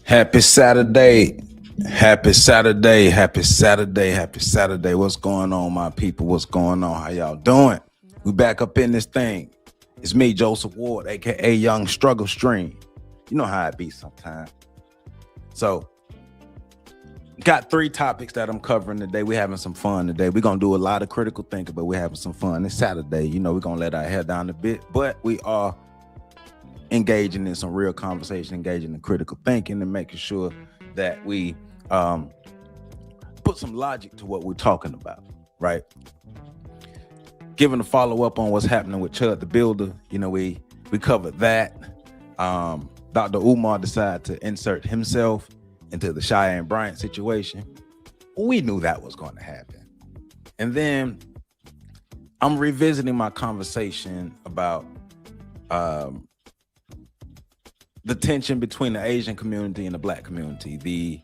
Happy Saturday. Happy Saturday. Happy Saturday. Happy Saturday. What's going on, my people? What's going on? How y'all doing? We back up in this thing. It's me, Joseph Ward, aka Young Struggle Stream. You know how it be sometimes. So, got 3 topics that I'm covering today. We're having some fun today. We're gonna do a lot of critical thinking, but we're having some fun. It's Saturday. You know, we're gonna let our hair down a bit, but we are engaging in some real conversation, engaging in critical thinking, and making sure that we put some logic to what we're talking about, right? Giving a follow-up on what's happening with Chud the Builder, you know, we covered that. Dr. Umar decided to insert himself into the Cheyenne Bryant situation. We knew that was going to happen. And then I'm revisiting my conversation about the tension between the Asian community and the Black community, the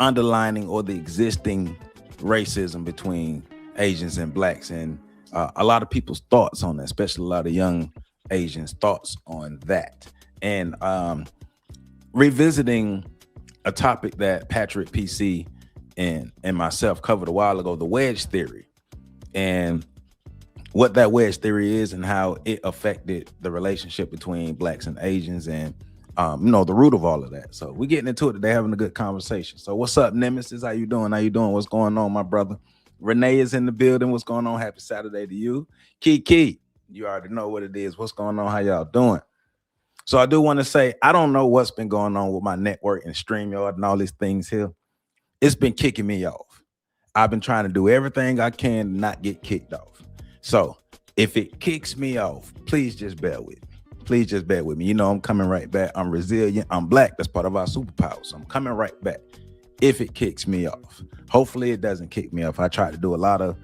underlining or the existing racism between Asians and Blacks, and a lot of people's thoughts on that, especially a lot of young Asians' thoughts on that. And revisiting a topic that Patrick PC and myself covered a while ago, the wedge theory, and what that wedge theory is and how it affected the relationship between Blacks and Asians, and you know, the root of all of that. So we're getting into it today, having a good conversation. So what's up, Nemesis? How you doing? How you doing? What's going on, my brother? Renee is in the building. What's going on? Happy Saturday to you. Kiki, you already know what it is. What's going on? How y'all doing? So I do want to say, I don't know what's been going on with my network and StreamYard and all these things here. It's been kicking me off. I've been trying to do everything I can to not get kicked off. So if it kicks me off, please just bear with me. Please just bear with me. You know, I'm coming right back. I'm resilient. I'm Black. That's part of our superpower. So I'm coming right back if it kicks me off. Hopefully it doesn't kick me off. I tried to do a lot of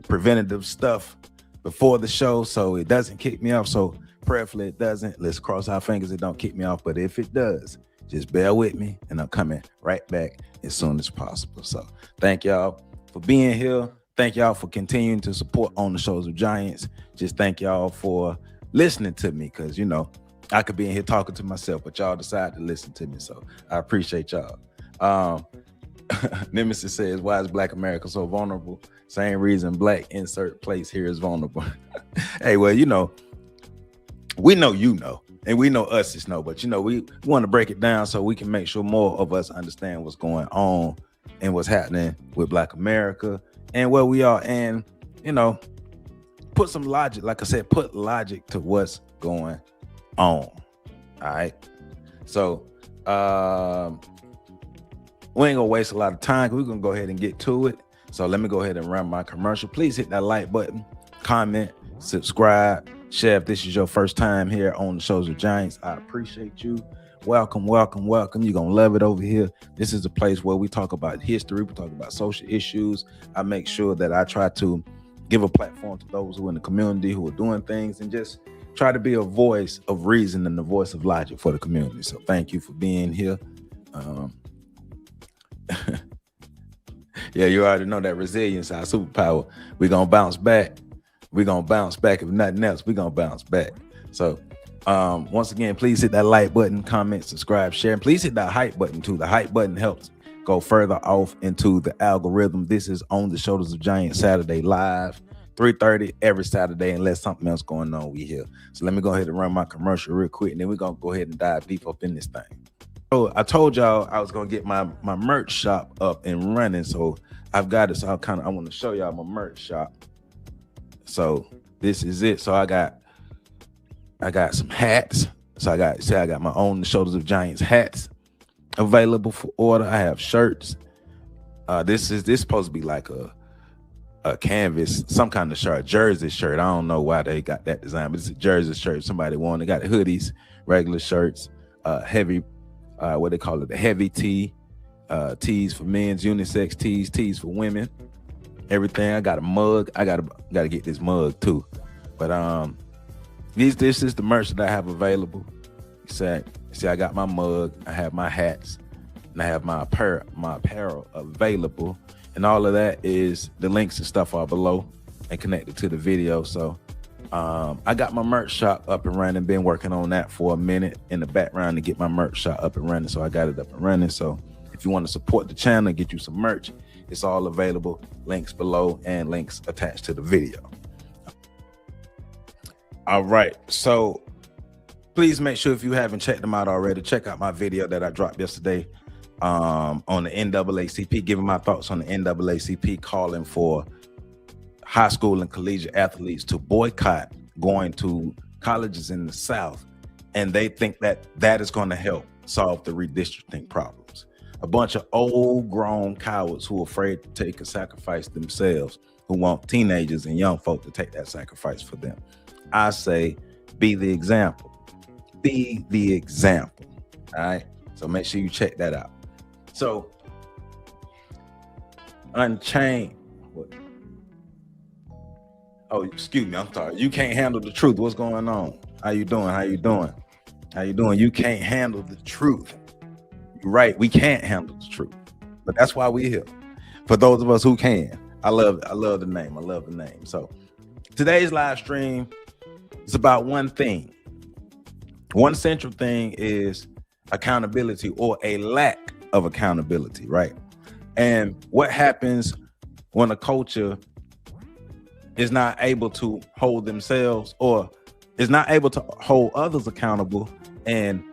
preventative stuff before the show, so it doesn't kick me off. So prayerfully it doesn't. Let's cross our fingers it don't kick me off. But if it does, just bear with me, and I'm coming right back as soon as possible. So thank y'all for being here. Thank y'all for continuing to support On the Shoulders of Giants. Just thank y'all for listening to me, because, you know, I could be in here talking to myself, but y'all decide to listen to me. So I appreciate y'all. Nemesis says, why is Black America so vulnerable? Same reason Black insert place here is vulnerable. Hey, well, you know, we know, you know, and we know us is know, but, you know, we want to break it down so we can make sure more of us understand what's going on and what's happening with Black America and where we are, and, you know, put some logic, like I said, put logic to what's going on. All right. So we ain't gonna waste a lot of time. We're gonna go ahead and get to it. So let me go ahead and run my commercial. Please hit that like button, comment, subscribe, share if this is your first time here on the Shoulders of Giants. I appreciate you. Welcome, welcome, welcome. You're gonna love it over here. This is a place where we talk about history, we talk about social issues. I make sure that I try to give a platform to those who are in the community, who are doing things, and just try to be a voice of reason and the voice of logic for the community. So thank you for being here. Yeah, you already know that resilience, our superpower. We're gonna bounce back. We're gonna bounce back. If nothing else, we're gonna bounce back. So once again, please hit that like button, comment, subscribe, share, and please hit that hype button too. The hype button helps go further off into the algorithm. This is On the Shoulders of Giants Saturday live, 3:30 every Saturday, unless something else going on, we here. So let me go ahead and run my commercial real quick, and then we're gonna go ahead and dive deep up in this thing. So I told y'all I was gonna get my merch shop up and running. So I've got it. So I want to show y'all my merch shop. So this is it. So I got some hats. So I got my On the Shoulders of Giants hats available for order. I have shirts. This supposed to be like a canvas, some kind of shirt, jersey shirt. I don't know why they got that design, but it's a jersey shirt. Somebody wanted. Got hoodies, regular shirts, heavy, what they call it, the heavy tee, tees for men's, unisex tees for women, everything. I got a mug. I gotta get this mug too. But this is the merch that I have available. See, I got my mug, I have my hats, and I have my apparel available. And all of that is, the links and stuff are below and connected to the video. So I got my merch shop up and running. Been working on that for a minute in the background to get my merch shop up and running. So I got it up and running. So if you want to support the channel, get you some merch, it's all available. Links below and links attached to the video. All right. So please make sure, if you haven't checked them out already, check out my video that I dropped yesterday on the NAACP, giving my thoughts on the NAACP calling for high school and collegiate athletes to boycott going to colleges in the South, and they think that that is going to help solve the redistricting problems. A bunch of old grown cowards who are afraid to take a sacrifice themselves, who want teenagers and young folk to take that sacrifice for them. I say, be the example. Be the example. All right. So make sure you check that out. So Unchained. Oh, excuse me. I'm sorry. You can't handle the truth. What's going on? How you doing? How you doing? How you doing? You can't handle the truth. You're right. We can't handle the truth, but that's why we're here. For those of us who can. I love the name. I love the name. So today's live stream is about one thing. One central thing is accountability, or a lack of accountability, right? And what happens when a culture is not able to hold themselves, or is not able to hold others accountable, and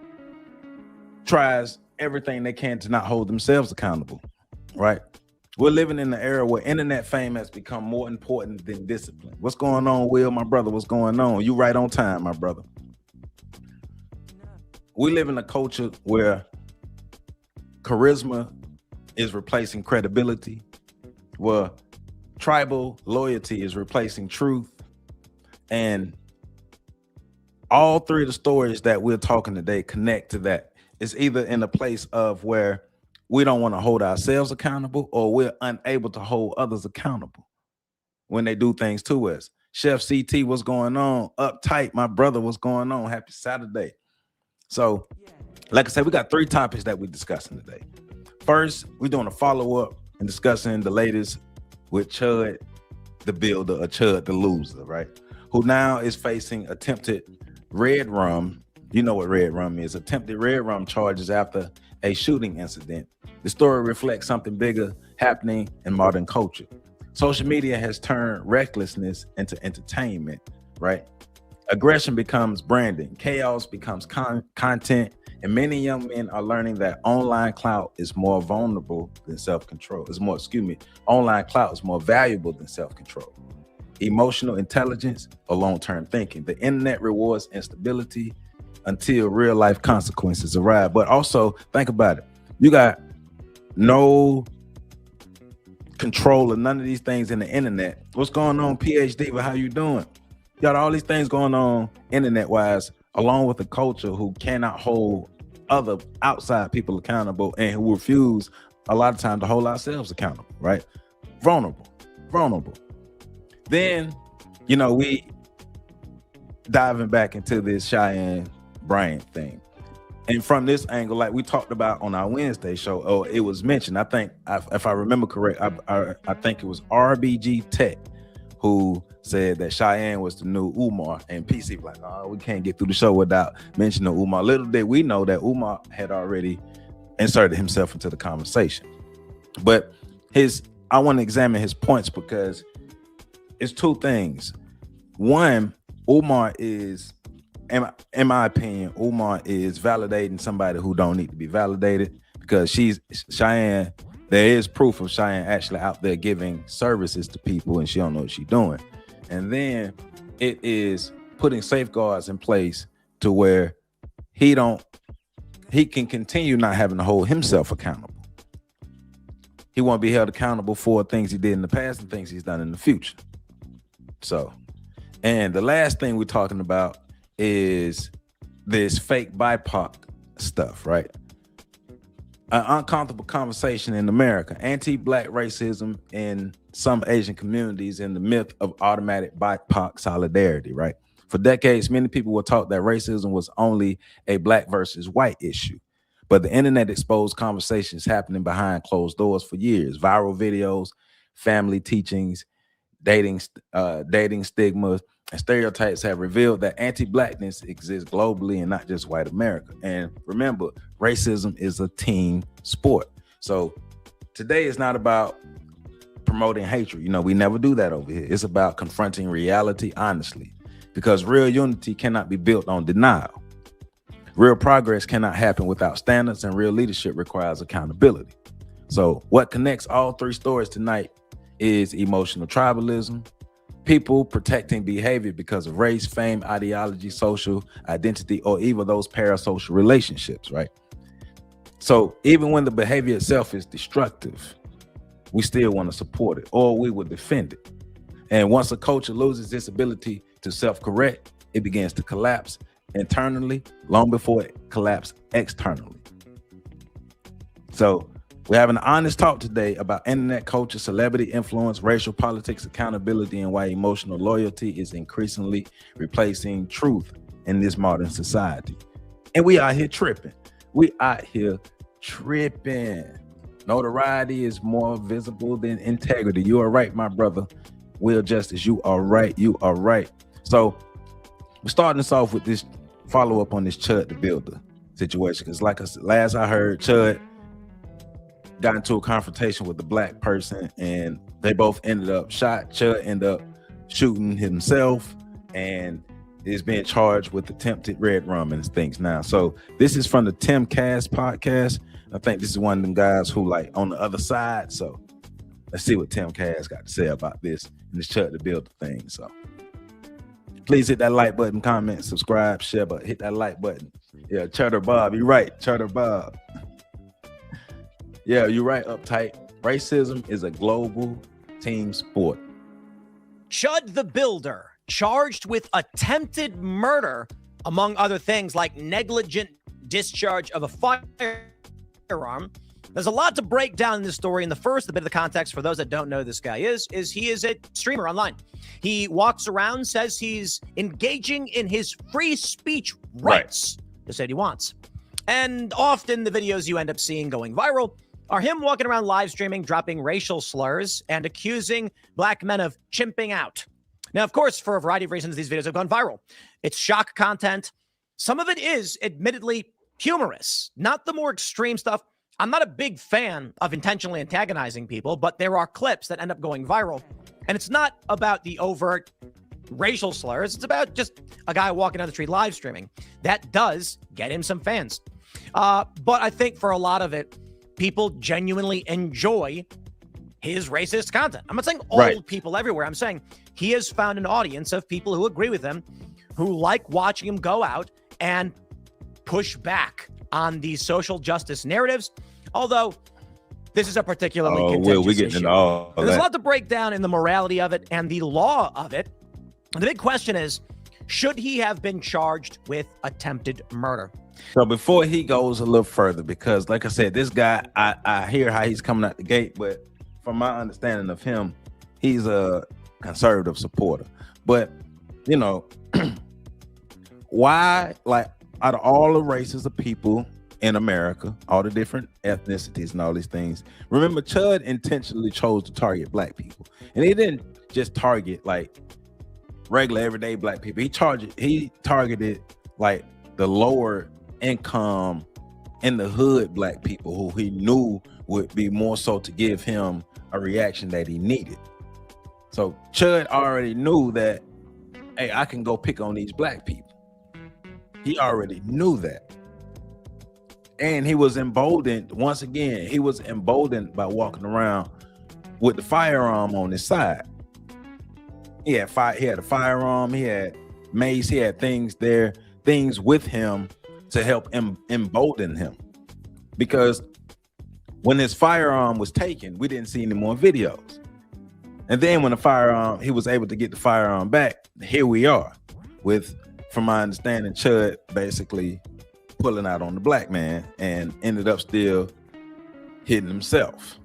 tries everything they can to not hold themselves accountable, right? We're living in an era where internet fame has become more important than discipline. What's going on, Will, my brother? What's going on? You right on time, my brother. We live in a culture where charisma is replacing credibility, where tribal loyalty is replacing truth. And all three of the stories that we're talking today connect to that. It's either in a place of where we don't want to hold ourselves accountable, or we're unable to hold others accountable when they do things to us. Chef CT, what's going on? Uptight, my brother, what's going on? Happy Saturday. So, like I said, we got three topics that we're discussing today. First, we're doing a follow-up and discussing the latest with Chud, the builder, or Chud, the loser, right? Who now is facing attempted red rum. You know what red rum is. Attempted red rum charges after a shooting incident. The story reflects something bigger happening in modern culture. Social media has turned recklessness into entertainment, right? Aggression becomes branding. Chaos becomes content. And many young men are learning that online clout is more vulnerable than self-control. Online clout is more valuable than self-control. Emotional intelligence or long-term thinking. The internet rewards instability until real-life consequences arrive. But also, think about it. You got no control of none of these things in the internet. What's going on, PhD? But how you doing? You got all these things going on internet-wise, along with a culture who cannot hold other outside people accountable, and who refuse a lot of time to hold ourselves accountable, right? Vulnerable. Then, you know, we diving back into this Cheyenne Bryant thing. And from this angle, like we talked about on our Wednesday show, or it was mentioned, I think, if I remember correct, I think it was RBG Tech who said that Cheyenne was the new Umar, and PC was like, oh, we can't get through the show without mentioning Umar. Little did we know that Umar had already inserted himself into the conversation. But I want to examine his points, because it's two things. One, Umar is, in my opinion, Umar is validating somebody who don't need to be validated, because Cheyenne, there is proof of Cheyenne actually out there giving services to people, and she don't know what she's doing. And then it is putting safeguards in place to where he can continue not having to hold himself accountable. He won't be held accountable for things he did in the past and things he's done in the future. So, and the last thing we're talking about is this fake BIPOC stuff, right? An uncomfortable conversation in America, anti-Black racism in some Asian communities, and the myth of automatic BIPOC solidarity, right? For decades, many people were taught that racism was only a Black versus white issue. But the internet exposed conversations happening behind closed doors for years. Viral videos, family teachings, dating stigma, and stereotypes have revealed that anti-blackness exists globally and not just white America. And remember, racism is a team sport. So today is not about promoting hatred. You know, we never do that over here. It's about confronting reality honestly, because real unity cannot be built on denial. Real progress cannot happen without standards, and real leadership requires accountability. So what connects all three stories tonight is emotional tribalism, people protecting behavior because of race, fame, ideology, social identity, or even those parasocial relationships, right? So even when the behavior itself is destructive, we still want to support it, or we will defend it. And once a culture loses its ability to self-correct, it begins to collapse internally long before it collapses externally. So we're having an honest talk today about internet culture, celebrity influence, racial politics, accountability, and why emotional loyalty is increasingly replacing truth in this modern society. And we out here tripping. We out here tripping. Notoriety is more visible than integrity. You are right, my brother. Will Justice, you are right. You are right. So we're starting this off with this follow-up on this Chud the Builder situation. Because like I said, last I heard, Chud got into a confrontation with a black person and they both ended up shot. Chud ended up shooting himself and is being charged with attempted red rum and things now. So this is from the Tim Cass podcast. I think this is one of them guys who like on the other side. So let's see what Tim Cass got to say about this and this Chud the Builder thing. So please hit that like button, comment, subscribe, share, but hit that like button. Yeah, Cheddar Bob, you're right, Cheddar Bob. Yeah, you're right, Uptight. Racism is a global team sport. Chud the Builder, charged with attempted murder, among other things like negligent discharge of a firearm. There's a lot to break down in this story. And the first, a bit of the context for those that don't know who this guy is he is a streamer online. He walks around, says he's engaging in his free speech rights to say what he wants. And often the videos you end up seeing going viral are him walking around live streaming, dropping racial slurs, and accusing black men of chimping out. Now, of course, for a variety of reasons, these videos have gone viral. It's shock content. Some of it is admittedly humorous, not the more extreme stuff. I'm not a big fan of intentionally antagonizing people, but there are clips that end up going viral. And it's not about the overt racial slurs. It's about just a guy walking down the street live streaming. That does get him some fans. But I think for a lot of it, people genuinely enjoy his racist content. I'm not saying all people everywhere. I'm saying he has found an audience of people who agree with him, who like watching him go out and push back on these social justice narratives. Although this is a particularly contentious issue. There's a lot to break down in the morality of it and the law of it. And the big question is, should he have been charged with attempted murder? So before he goes a little further, because like I said, this guy, I hear how he's coming out the gate, but from my understanding of him, he's a conservative supporter. But, you know, why, like, out of all the races of people in America, all the different ethnicities and all these things, remember, Chud intentionally chose to target black people. And he didn't just target, like, regular, everyday black people. He targeted, like, the lower income in the hood black people who he knew would be more so to give him a reaction that he needed. So Chud already knew that, hey, I can go pick on these black people. He already knew that. And he was emboldened, once again, he was emboldened by walking around with the firearm on his side. He had a firearm, he had mace, he had things there, things with him to help embolden him. Because when his firearm was taken, we didn't see any more videos. And then when he was able to get the firearm back, here we are with, from my understanding, Chud basically pulling out on the black man and ended up still hitting himself.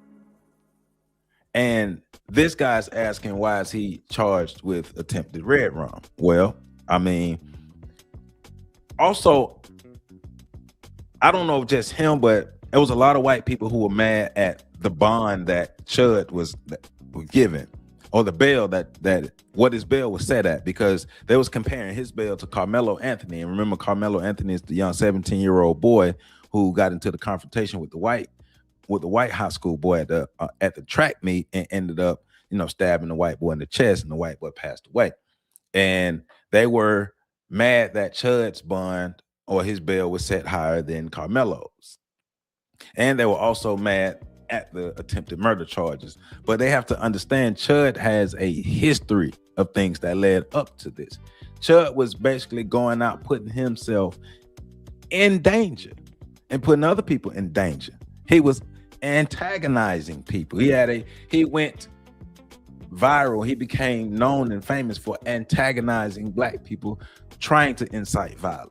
And this guy's asking, why is he charged with attempted red rum? Well, I mean, also, I don't know if just him, but there was a lot of white people who were mad at the bond that Chud was given or the bail that what his bail was set at, because they was comparing his bail to Carmelo Anthony. And remember, Carmelo Anthony is the young 17-year-old boy who got into the confrontation with the white high school boy at the track meet and ended up, stabbing the white boy in the chest, and the white boy passed away. And they were mad that Chud's bond or his bail was set higher than Carmelo's. And they were also mad at the attempted murder charges. But they have to understand Chud has a history of things that led up to this. Chud was basically going out, putting himself in danger and putting other people in danger. He was antagonizing people. He went viral. He became known and famous for antagonizing black people, trying to incite violence.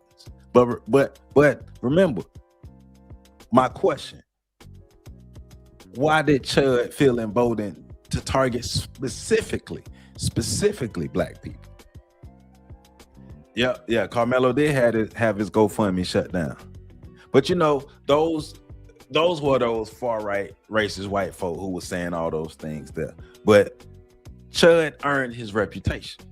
But remember, my question: why did Chud feel emboldened to target specifically black people? Yeah. Carmelo did have his GoFundMe shut down, but those were those far right racist white folk who were saying all those things there. But Chud earned his reputation.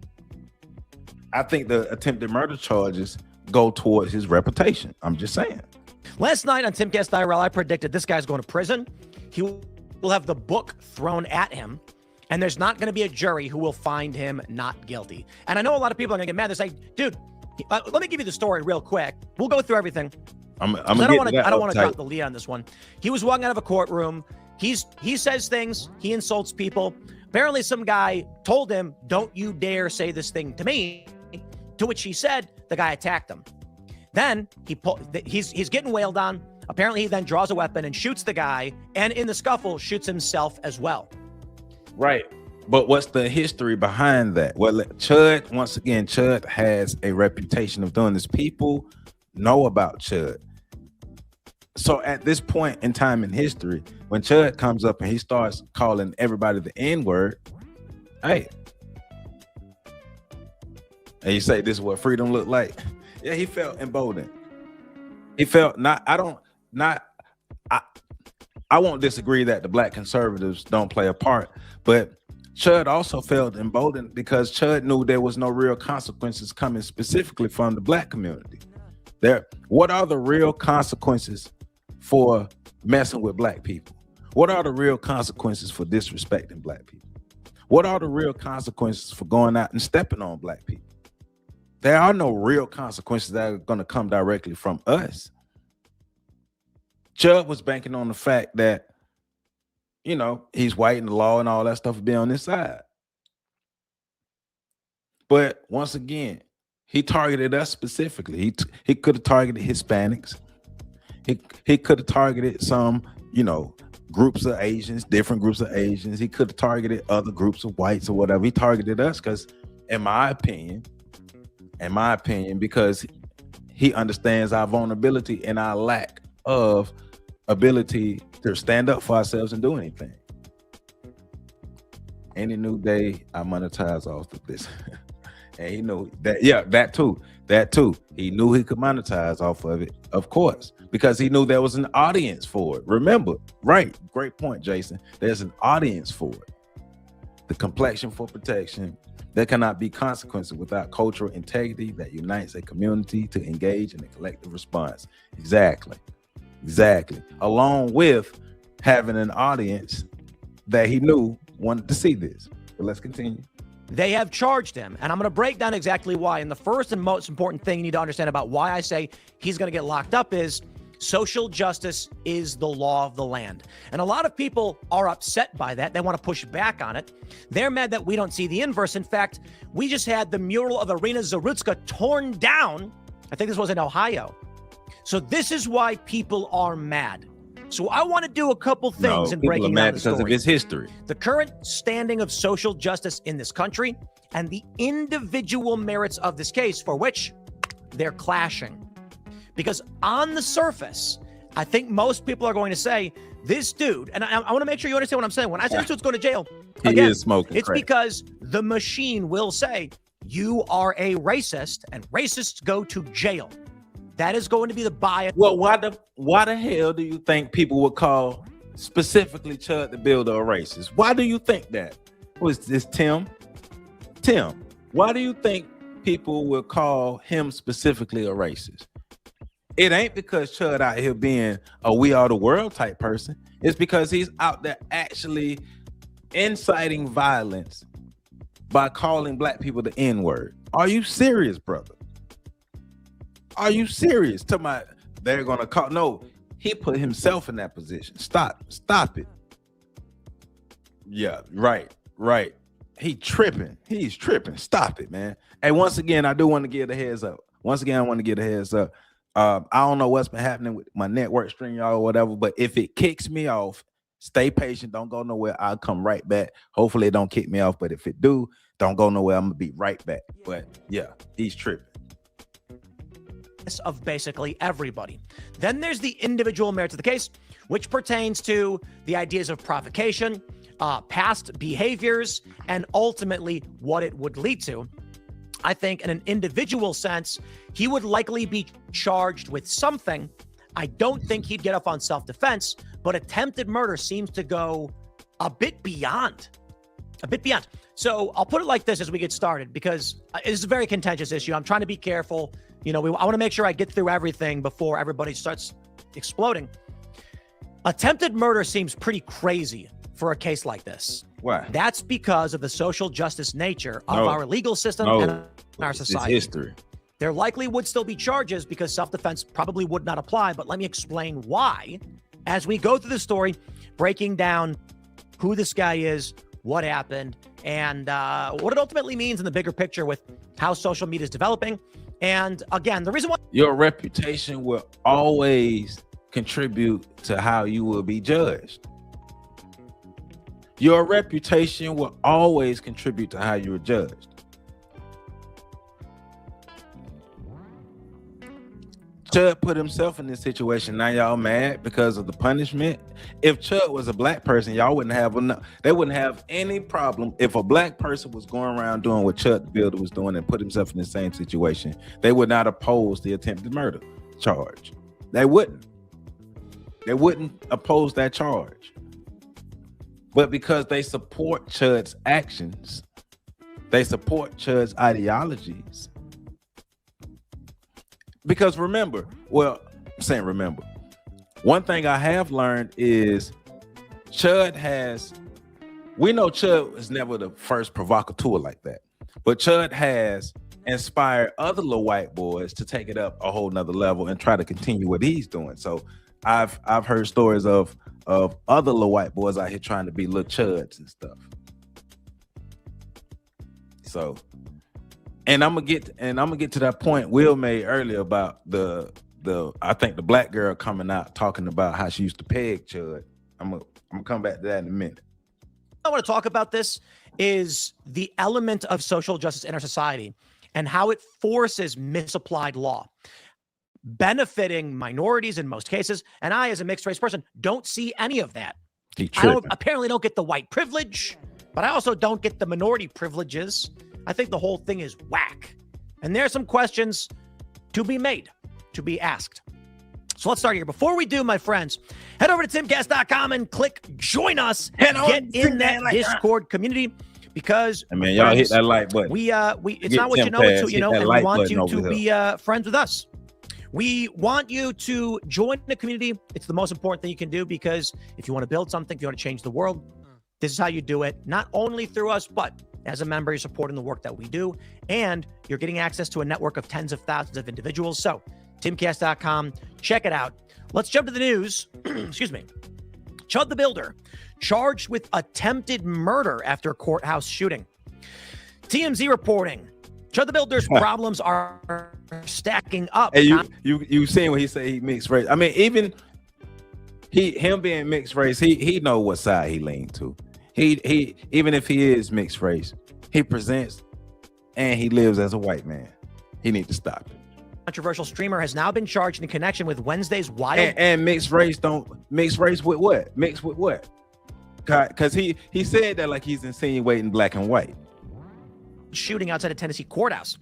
I think the attempted murder charges go towards his reputation. I'm just saying. Last night on Timcast IRL, I predicted this guy's going to prison. He will have the book thrown at him, and there's not going to be a jury who will find him not guilty. And I know a lot of people are going to get mad. They're saying, dude, let me give you the story real quick. We'll go through everything. I don't want to drop the lead on this one. He was walking out of a courtroom. He says things. He insults people. Apparently, some guy told him, "Don't you dare say this thing to me." To which he said, the guy attacked him. Then he's getting wailed on. Apparently, he then draws a weapon and shoots the guy, and in the scuffle, shoots himself as well. Right. But what's the history behind that? Well, Chud has a reputation of doing this. People know about Chud. So at this point in time in history, when Chud comes up and he starts calling everybody the N-word, hey, and you say this is what freedom looked like. Yeah, he felt emboldened. He felt I won't disagree that the black conservatives don't play a part, but Chud also felt emboldened because Chud knew there was no real consequences coming specifically from the black community. What are the real consequences for messing with black people? What are the real consequences for disrespecting black people? What are the real consequences for going out and stepping on black people? There are no real consequences that are going to come directly from us. Chud was banking on the fact that, he's white and the law and all that stuff would be on his side. But once again, he targeted us specifically. He could have targeted Hispanics. He could have targeted some, groups of Asians, different groups of Asians. He could have targeted other groups of whites or whatever. He targeted us because, in my opinion, because he understands our vulnerability and our lack of ability to stand up for ourselves and do anything. Any new day, I monetize off of this. And he knew that, that too. He knew he could monetize off of it, of course, because he knew there was an audience for it. Remember, right? Great point, Jason. There's an audience for it. The complexion for protection. There cannot be consequences without cultural integrity that unites a community to engage in a collective response. Exactly. Along with having an audience that he knew wanted to see this. But let's continue. They have charged him, and I'm going to break down exactly why. And the first and most important thing you need to understand about why I say he's going to get locked up is social justice is the law of the land. And a lot of people are upset by that. They want to push back on it. They're mad that we don't see the inverse. In fact, we just had the mural of Irina Zarutska torn down. I think this was in Ohio. So this is why people are mad. So I want to do a couple things in breaking down the story. Because of his history. The current standing of social justice in this country and the individual merits of this case, for which they're clashing. Because on the surface, I think most people are going to say, this dude, and I want to make sure you understand what I'm saying. When I say this dude's going to jail, again, is smoking it's crack. Because the machine will say, you are a racist, and racists go to jail. That is going to be the bias. Well, why the hell do you think people would call specifically Chud the Builder a racist? Why do you think that? Was this Tim? Tim, why do you think people will call him specifically a racist? It ain't because Chud out here being a we are the world type person. It's because he's out there actually inciting violence by calling black people the N-word. Are you serious, brother? Are you serious? They're gonna call. No, he put himself in that position. Stop it. Yeah, right. He's tripping. Stop it, man. Hey, once again, I do want to give the heads up. I don't know what's been happening with my network stream, y'all, or whatever, but if it kicks me off, stay patient. Don't go nowhere. I'll come right back. Hopefully it don't kick me off, but if it do, don't go nowhere. I'm gonna be right back. But yeah, he's tripping. Of basically everybody. Then there's the individual merits of the case, which pertains to the ideas of provocation, past behaviors, and ultimately what it would lead to. I think in an individual sense, he would likely be charged with something. I don't think he'd get off on self-defense, but attempted murder seems to go a bit beyond. So I'll put it like this as we get started, because it's a very contentious issue. I'm trying to be careful. I want to make sure I get through everything before everybody starts exploding. Attempted murder seems pretty crazy for a case like this. Why? That's because of the social justice nature of our legal system and our society. It's history. There likely would still be charges because self-defense probably would not apply, but let me explain why as we go through the story, breaking down who this guy is, what happened, and what it ultimately means in the bigger picture with how social media is developing. And again, the reason why your reputation will always contribute to how you will be judged. Your reputation will always contribute to how you are judged. Chud put himself in this situation. Now y'all mad because of the punishment. If Chud was a black person, y'all wouldn't have enough. They wouldn't have any problem if a black person was going around doing what Chud the Builder was doing and put himself in the same situation. They would not oppose the attempted murder charge. They wouldn't. They wouldn't oppose that charge. But because they support Chud's actions, they support Chud's ideologies. Because remember, one thing I have learned is we know Chud was never the first provocateur like that, but Chud has inspired other little white boys to take it up a whole nother level and try to continue what he's doing. So I've heard stories of other little white boys out here trying to be little Chuds and stuff. So, and I'm gonna get to that point Will made earlier about I think the black girl coming out talking about how she used to peg Chud. I'm gonna come back to that in a minute. I want to talk about this is the element of social justice in our society and how it forces misapplied law, benefiting minorities in most cases. And I, as a mixed race person, don't see any of that. I apparently don't get the white privilege, but I also don't get the minority privileges. I think the whole thing is whack. And there are some questions to be made, to be asked. So let's start here. Before we do, my friends, head over to timcast.com and click join us. Get in that Discord community because y'all hit that like button. It's not what you know, it's who you know, and we want you to be friends with us. We want you to join the community. It's the most important thing you can do, because if you want to build something, if you want to change the world, this is how you do it. Not only through us, but as a member, you're supporting the work that we do, and you're getting access to a network of tens of thousands of individuals. So timcast.com, check it out. Let's jump to the news. Excuse me. Chud the Builder charged with attempted murder after courthouse shooting. TMZ reporting. Chud the Builder's problems are stacking up. Hey, you seen what he said? He mixed race. I mean, even him being mixed race, he know what side he leaned to. He even if he is mixed race, he presents and he lives as a white man. He needs to stop it. Controversial streamer has now been charged in connection with Wednesday's wild and mixed race with what? Mixed with what? Because he said that like he's insinuating black and white. Shooting outside a Tennessee courthouse.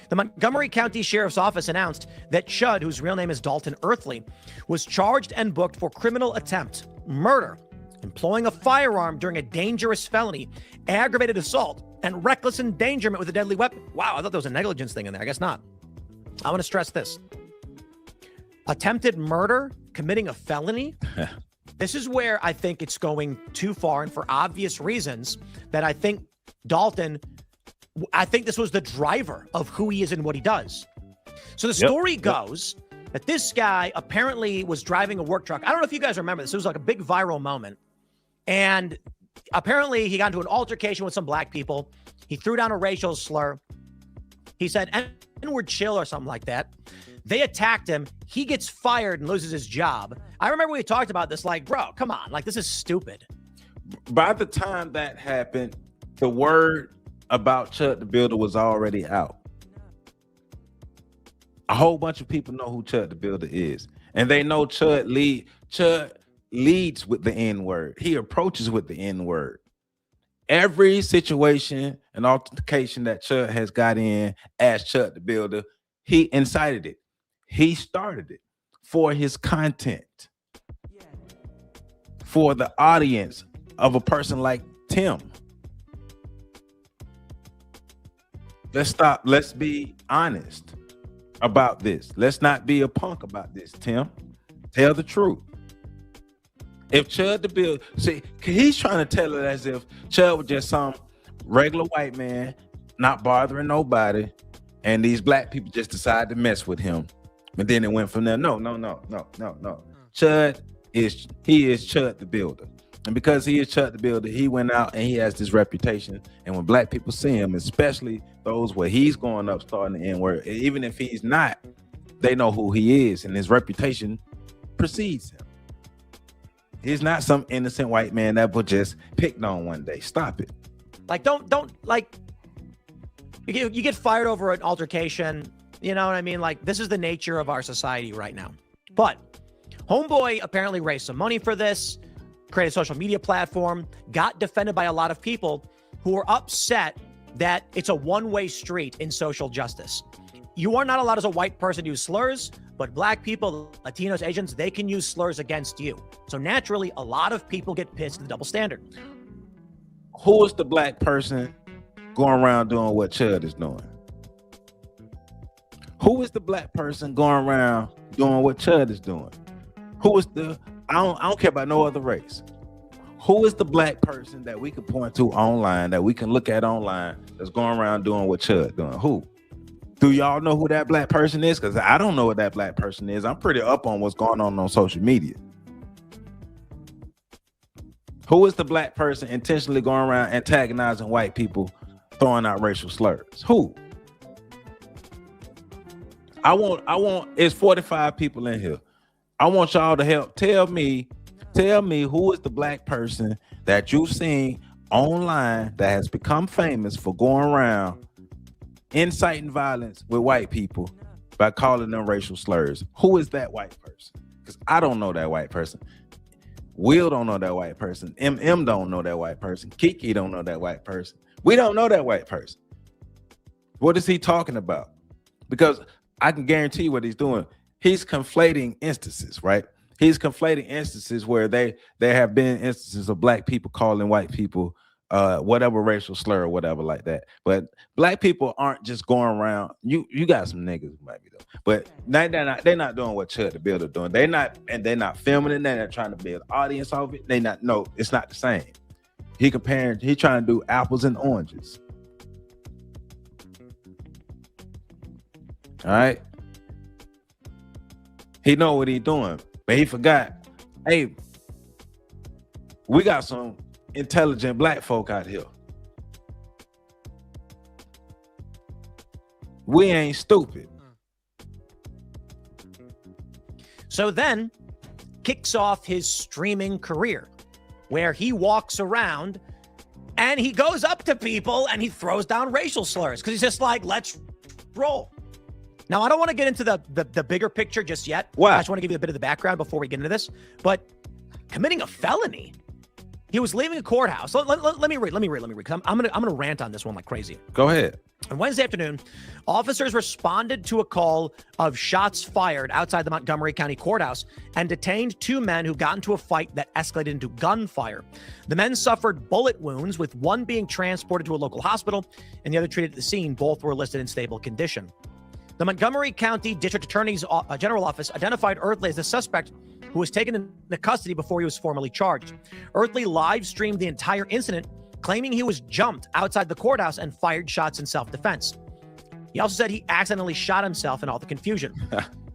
The Montgomery County Sheriff's Office announced that Chud, whose real name is Dalton Earthley, was charged and booked for criminal attempt murder employing a firearm during a dangerous felony, aggravated assault, and reckless endangerment with a deadly weapon. Wow, I thought there was a negligence thing in there. I guess not. I want to stress this. Attempted murder, committing a felony. This is where I think it's going too far, and for obvious reasons that I think Dalton, I think this was the driver of who he is and what he does. So the story goes that this guy apparently was driving a work truck. I don't know if you guys remember this. It was like a big viral moment. And apparently he got into an altercation with some black people. He threw down a racial slur. He said N-word chill or something like that. They attacked him. He gets fired and loses his job. I remember we talked about this, like, bro, come on. Like, this is stupid. By the time that happened, the word about Chud the Builder was already out. A whole bunch of people know who Chud the Builder is. And they know Chud leads with the N-word. He approaches with the N-word. Every situation and altercation that Chud has got in as Chud the Builder, he incited it. He started it for his content, for the audience of a person like Tim. Let's stop. Let's be honest about this. Let's not be a punk about this, Tim. Tell the truth. If Chud the Builder, see, he's trying to tell it as if Chud was just some regular white man, not bothering nobody, and these black people just decided to mess with him. But then it went from there. No. Chud is Chud the Builder. And because he is Chud the Builder, he went out and he has this reputation. And when black people see him, especially those where he's going up starting the N-word, even if he's not, they know who he is, and his reputation precedes him. He's not some innocent white man that was just picked on one day. Stop it. Like, don't like, you get fired over an altercation. You know what I mean? Like, this is the nature of our society right now. But homeboy apparently raised some money for this, created a social media platform, got defended by a lot of people who are upset that it's a one-way street in social justice. You are not allowed as a white person to use slurs, but black people, Latinos, Asians, they can use slurs against you. So naturally, a lot of people get pissed at the double standard. Who is the black person going around doing what Chud is doing? Who is the black person going around doing what Chud is doing? Who is the, I don't care about no other race. Who is the black person that we can point to online, that we can look at online, that's going around doing what Chud doing? Who? Do y'all know who that black person is? Because I don't know what that black person is. I'm pretty up on what's going on social media. Who is the black person intentionally going around antagonizing white people, throwing out racial slurs? Who? I want, it's 45 people in here. I want y'all to help tell me who is the black person that you've seen online that has become famous for going around inciting violence with white people by calling them racial slurs. Who is that white person? Because I don't know that white person. Will don't know that white person. MM don't know that white person. Kiki don't know that white person. We don't know that white person. What is he talking about? Because I can guarantee what he's doing. He's conflating instances, right? He's conflating instances where there have been instances of black people calling white people whatever racial slur or whatever like that. But black people aren't just going around. You got some niggas who might be though, but they're not doing what Chud the Builder doing. They're not filming it. They're not trying to build audience of it. No, it's not the same. He trying to do apples and oranges. All right. He know what he doing, but he forgot. Hey, we got some intelligent black folk out here. We ain't stupid. So then kicks off his streaming career where he walks around and he goes up to people and he throws down racial slurs because he's just like, let's roll. Now, I don't want to get into the bigger picture just yet. Why? I just want to give you a bit of the background before we get into this. But committing a felony, He was leaving a courthouse. Let me read. Because I'm gonna rant on this one like crazy. Go ahead. On Wednesday afternoon, officers responded to a call of shots fired outside the Montgomery County Courthouse and detained 2 men who got into a fight that escalated into gunfire. The men suffered bullet wounds, with one being transported to a local hospital and the other treated at the scene. Both were listed in stable condition. The Montgomery County District Attorney's General Office identified Earthly as the suspect who was taken into custody before he was formally charged. Earthly live streamed the entire incident, claiming he was jumped outside the courthouse and fired shots in self-defense. He also said he accidentally shot himself in all the confusion.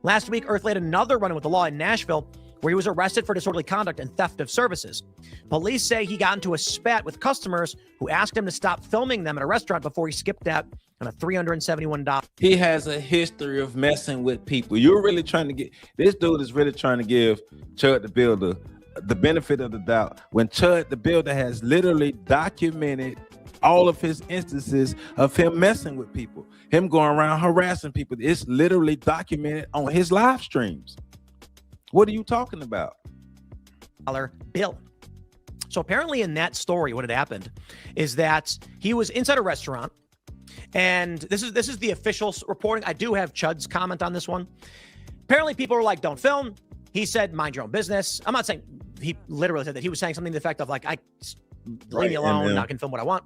Last week, Earthly had another run-in with the law in Nashville, where he was arrested for disorderly conduct and theft of services. Police say he got into a spat with customers who asked him to stop filming them at a restaurant before he skipped out on a $371. He has a history of messing with people. You're really trying to get, this dude is really trying to give Chud the Builder the benefit of the doubt, when Chud the Builder has literally documented all of his instances of him messing with people, him going around harassing people. It's literally documented on his live streams. What are you talking about? Bill. So apparently in that story, what had happened is that he was inside a restaurant, and this is the official reporting. I do have Chud's comment on this one. Apparently people were like, don't film. He said, mind your own business. I'm not saying he literally said that. He was saying something to the effect of like, leave me alone, I'm not gonna film what I want.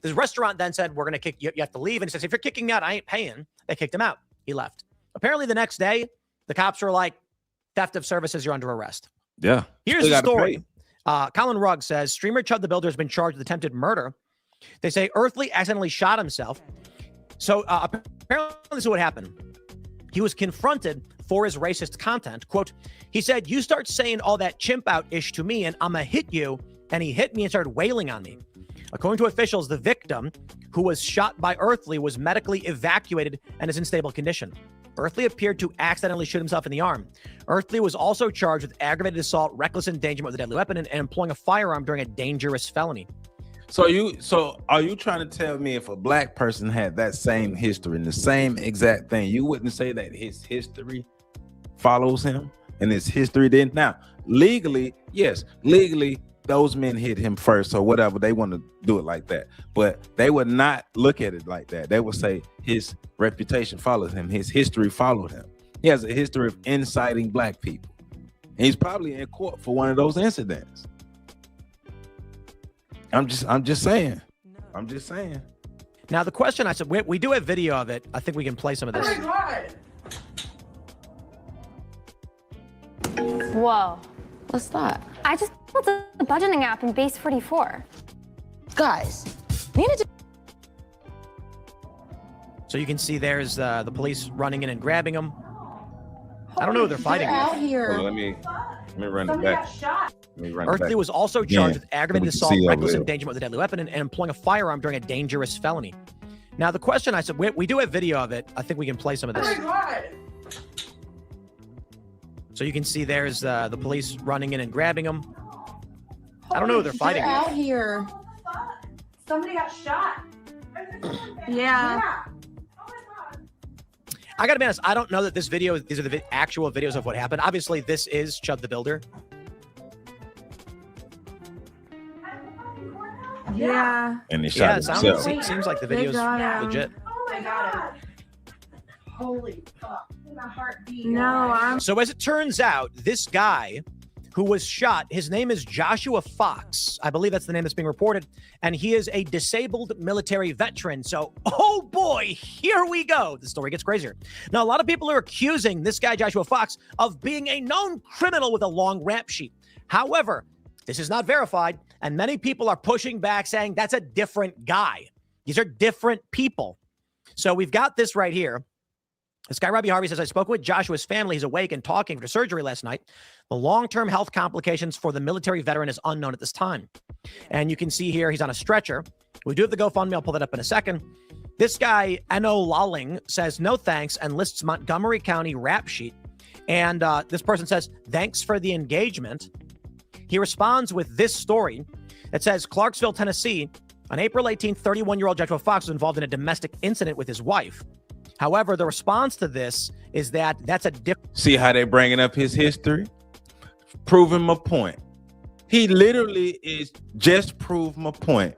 This restaurant then said, we're gonna kick you, you have to leave. And he says, if you're kicking me out, I ain't paying. They kicked him out. He left. Apparently the next day, the cops were like, theft of services, you're under arrest. Yeah. Here's the story. Colin Rugg says, streamer Chud the Builder has been charged with attempted murder. They say Earthly accidentally shot himself. So apparently this is what happened. He was confronted for his racist content. Quote, he said, you start saying all that chimp out ish to me and I'ma hit you. And he hit me and started wailing on me. According to officials, the victim, who was shot by Earthly, was medically evacuated and is in stable condition. Earthly appeared to accidentally shoot himself in the arm. Earthly was also charged with aggravated assault, reckless endangerment with a deadly weapon, and employing a firearm during a dangerous felony. So are you trying to tell me if a black person had that same history and the same exact thing, you wouldn't say that his history follows him and his history didn't? Now, legally, yes, legally, those men hit him first or whatever. They want to do it like that, but they would not look at it like that. They would say his reputation followed him. His history followed him. He has a history of inciting black people. And he's probably in court for one of those incidents. I'm just saying. Now, the question I said, we do have video of it. I think we can play some of this. Oh my God. Whoa. What's that? I just built a budgeting app in Base 44. Guys, we need to. So you can see there's the police running in and grabbing him. I don't know who they're fighting They're out with. here. Hold on, let me run it back. Earthly was also charged with aggravated we can assault, see reckless over there. endangerment with a deadly weapon, and employing a firearm during a dangerous felony. Now, the question I said, we do have video of it. I think we can play some of this. Oh my God. So you can see there's the police running in and grabbing him. I don't know who they're fighting They're with. out here. Somebody got shot. Yeah. I gotta be honest, I don't know that this video, these are the actual videos of what happened. Obviously, this is Chud the Builder. Yeah. And he Yeah, shot it himself. seems like the They video's got him. legit. Oh my God. Holy fuck. My heart beat. No, I'm. So as it turns out, this guy who was shot, his name is Joshua Fox. I believe that's the name that's being reported. And he is a disabled military veteran. So, oh boy, here we go. The story gets crazier. Now, a lot of people are accusing this guy, Joshua Fox, of being a known criminal with a long rap sheet. However, this is not verified. And many people are pushing back saying that's a different guy. These are different people. So we've got this right here. This guy, Robbie Harvey, says, I spoke with Joshua's family. He's awake and talking after surgery last night. The long-term health complications for the military veteran is unknown at this time. And you can see here, he's on a stretcher. We do have the GoFundMe. I'll pull that up in a second. This guy, Eno Lolling, says, no thanks, and lists Montgomery County rap sheet. And this person says, thanks for the engagement. He responds with this story that says, Clarksville, Tennessee, on April 18th, 31-year-old Joshua Fox was involved in a domestic incident with his wife. However, the response to this is that that's a different. See how they bringing up his history? Prove him a point. He literally is just prove my point.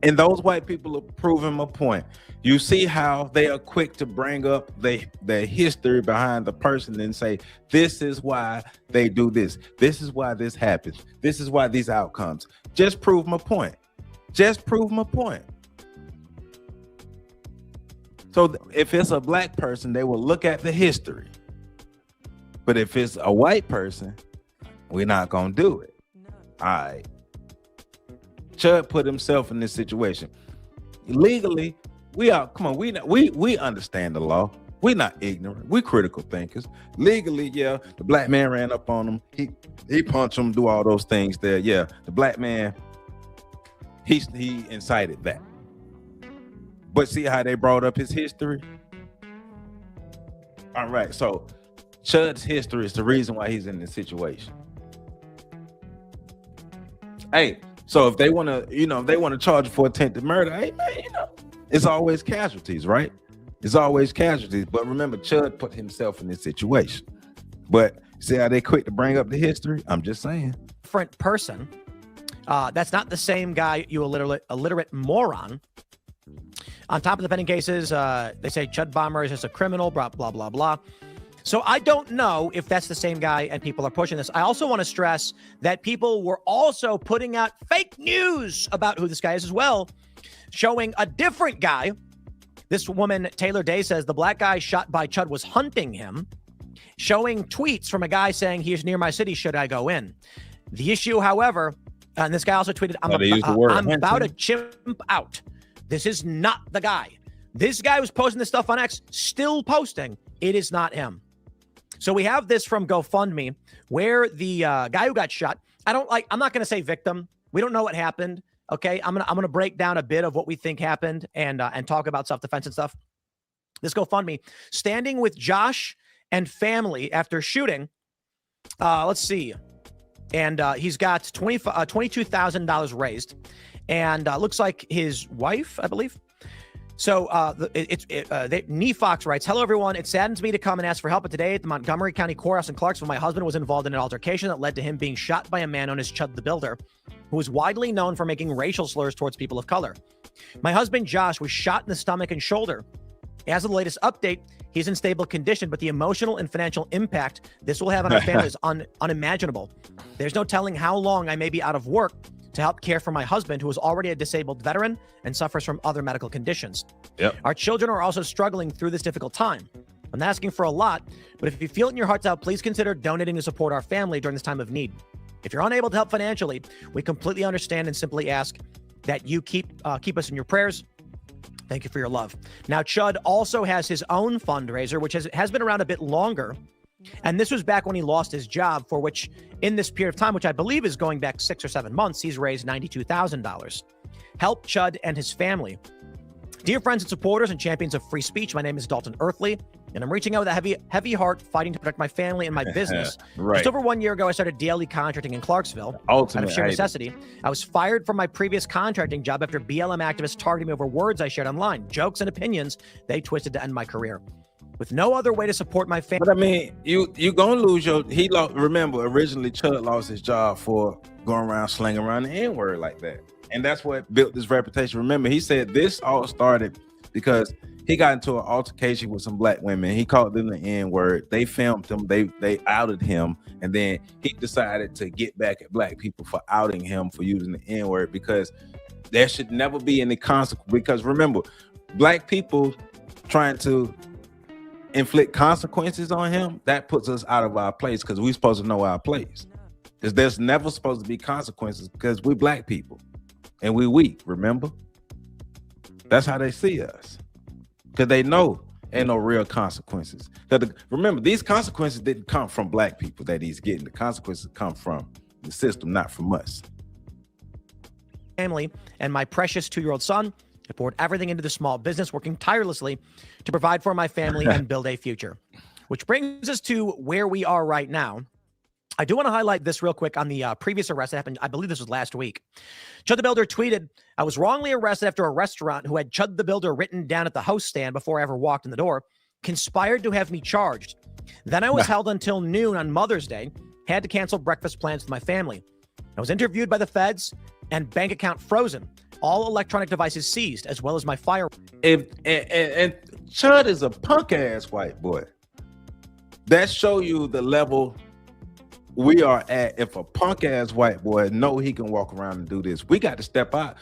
And those white people are proving my point. You see how they are quick to bring up their history behind the person and say, this is why they do this. This is why this happens. This is why these outcomes. Just prove my point. Just prove my point. So if it's a black person, they will look at the history. But if it's a white person, we're not going to do it. All right. Chud put himself in this situation. Legally, we understand the law. We're not ignorant. We're critical thinkers. Legally, yeah, the black man ran up on him. He punched him, do all those things there. Yeah, the black man, he incited that. But see how they brought up his history? All right, so Chud's history is the reason why he's in this situation. Hey, so if they want to charge for attempted murder, hey man, it's always casualties, right? It's always casualties. But remember, Chud put himself in this situation. But see how they quick to bring up the history? I'm just saying. Different person. That's not the same guy, you illiterate moron. On top of the pending cases, they say Chud Bomber is just a criminal, blah, blah, blah, blah. So I don't know if that's the same guy and people are pushing this. I also want to stress that people were also putting out fake news about who this guy is as well, showing a different guy. This woman, Taylor Day, says the black guy shot by Chud was hunting him, showing tweets from a guy saying he is near my city. Should I go in? The issue, however, and this guy also tweeted, I'm about to chimp out. This is not the guy. This guy was posting this stuff on X, still posting. It is not him. So we have this from GoFundMe where the guy who got shot, I'm not going to say victim. We don't know what happened. Okay. I'm going to break down a bit of what we think happened and talk about self-defense and stuff. This GoFundMe, standing with Josh and family after shooting. Let's see. And he's got $22,000 raised, and looks like his wife, I believe. So Nefox writes, hello, everyone. It saddens me to come and ask for help. But today at the Montgomery County Courthouse in Clarksville, my husband was involved in an altercation that led to him being shot by a man known as Chud the Builder, who is widely known for making racial slurs towards people of color. My husband, Josh, was shot in the stomach and shoulder. As of the latest update, he's in stable condition, but the emotional and financial impact this will have on our family is unimaginable. There's no telling how long I may be out of work to help care for my husband, who is already a disabled veteran and suffers from other medical conditions. Yep. Our children are also struggling through this difficult time. I'm not asking for a lot, but if you feel it in your hearts out, please consider donating to support our family during this time of need. If you're unable to help financially, we completely understand and simply ask that you keep us in your prayers. Thank you for your love. Now, Chud also has his own fundraiser, which has been around a bit longer. And this was back when he lost his job, for which in this period of time, which I believe is going back 6 or 7 months, he's raised $92,000. Help Chud and his family. Dear friends and supporters and champions of free speech, my name is Dalton Earthley, and I'm reaching out with a heavy heart, fighting to protect my family and my business. Right. Just over 1 year ago, I started daily contracting in Clarksville. Out of sheer necessity. I was fired from my previous contracting job after BLM activists targeted me over words I shared online, jokes and opinions they twisted to end my career. With no other way to support my family. But I mean, you gonna lose remember, originally Chud lost his job for going around slinging around the N-word like that. And that's what built his reputation. Remember, he said this all started because he got into an altercation with some black women. He called them the N-word. They filmed him. They outed him. And then he decided to get back at black people for outing him for using the N-word, because there should never be any consequence. Because remember, black people trying to inflict consequences on him, that puts us out of our place, because we're supposed to know our place. Because there's never supposed to be consequences, because we're black people and we weak, remember? That's how they see us, because they know ain't no real consequences. Remember, these consequences didn't come from black people that he's getting. The consequences come from the system, not from us. Family and my precious 2-year-old son. I poured everything into the small business, working tirelessly to provide for my family and build a future. Which brings us to where we are right now. I do want to highlight this real quick on the previous arrest that happened. I believe this was last week. Chud the Builder tweeted, I was wrongly arrested after a restaurant who had Chud the Builder written down at the host stand before I ever walked in the door conspired to have me charged. Then I was held until noon on Mother's Day, had to cancel breakfast plans with my family. I was interviewed by the feds and bank account frozen. All electronic devices seized, as well as my fire. And Chud is a punk ass white boy. That show you the level we are at. If a punk ass white boy know he can walk around and do this, we got to step out.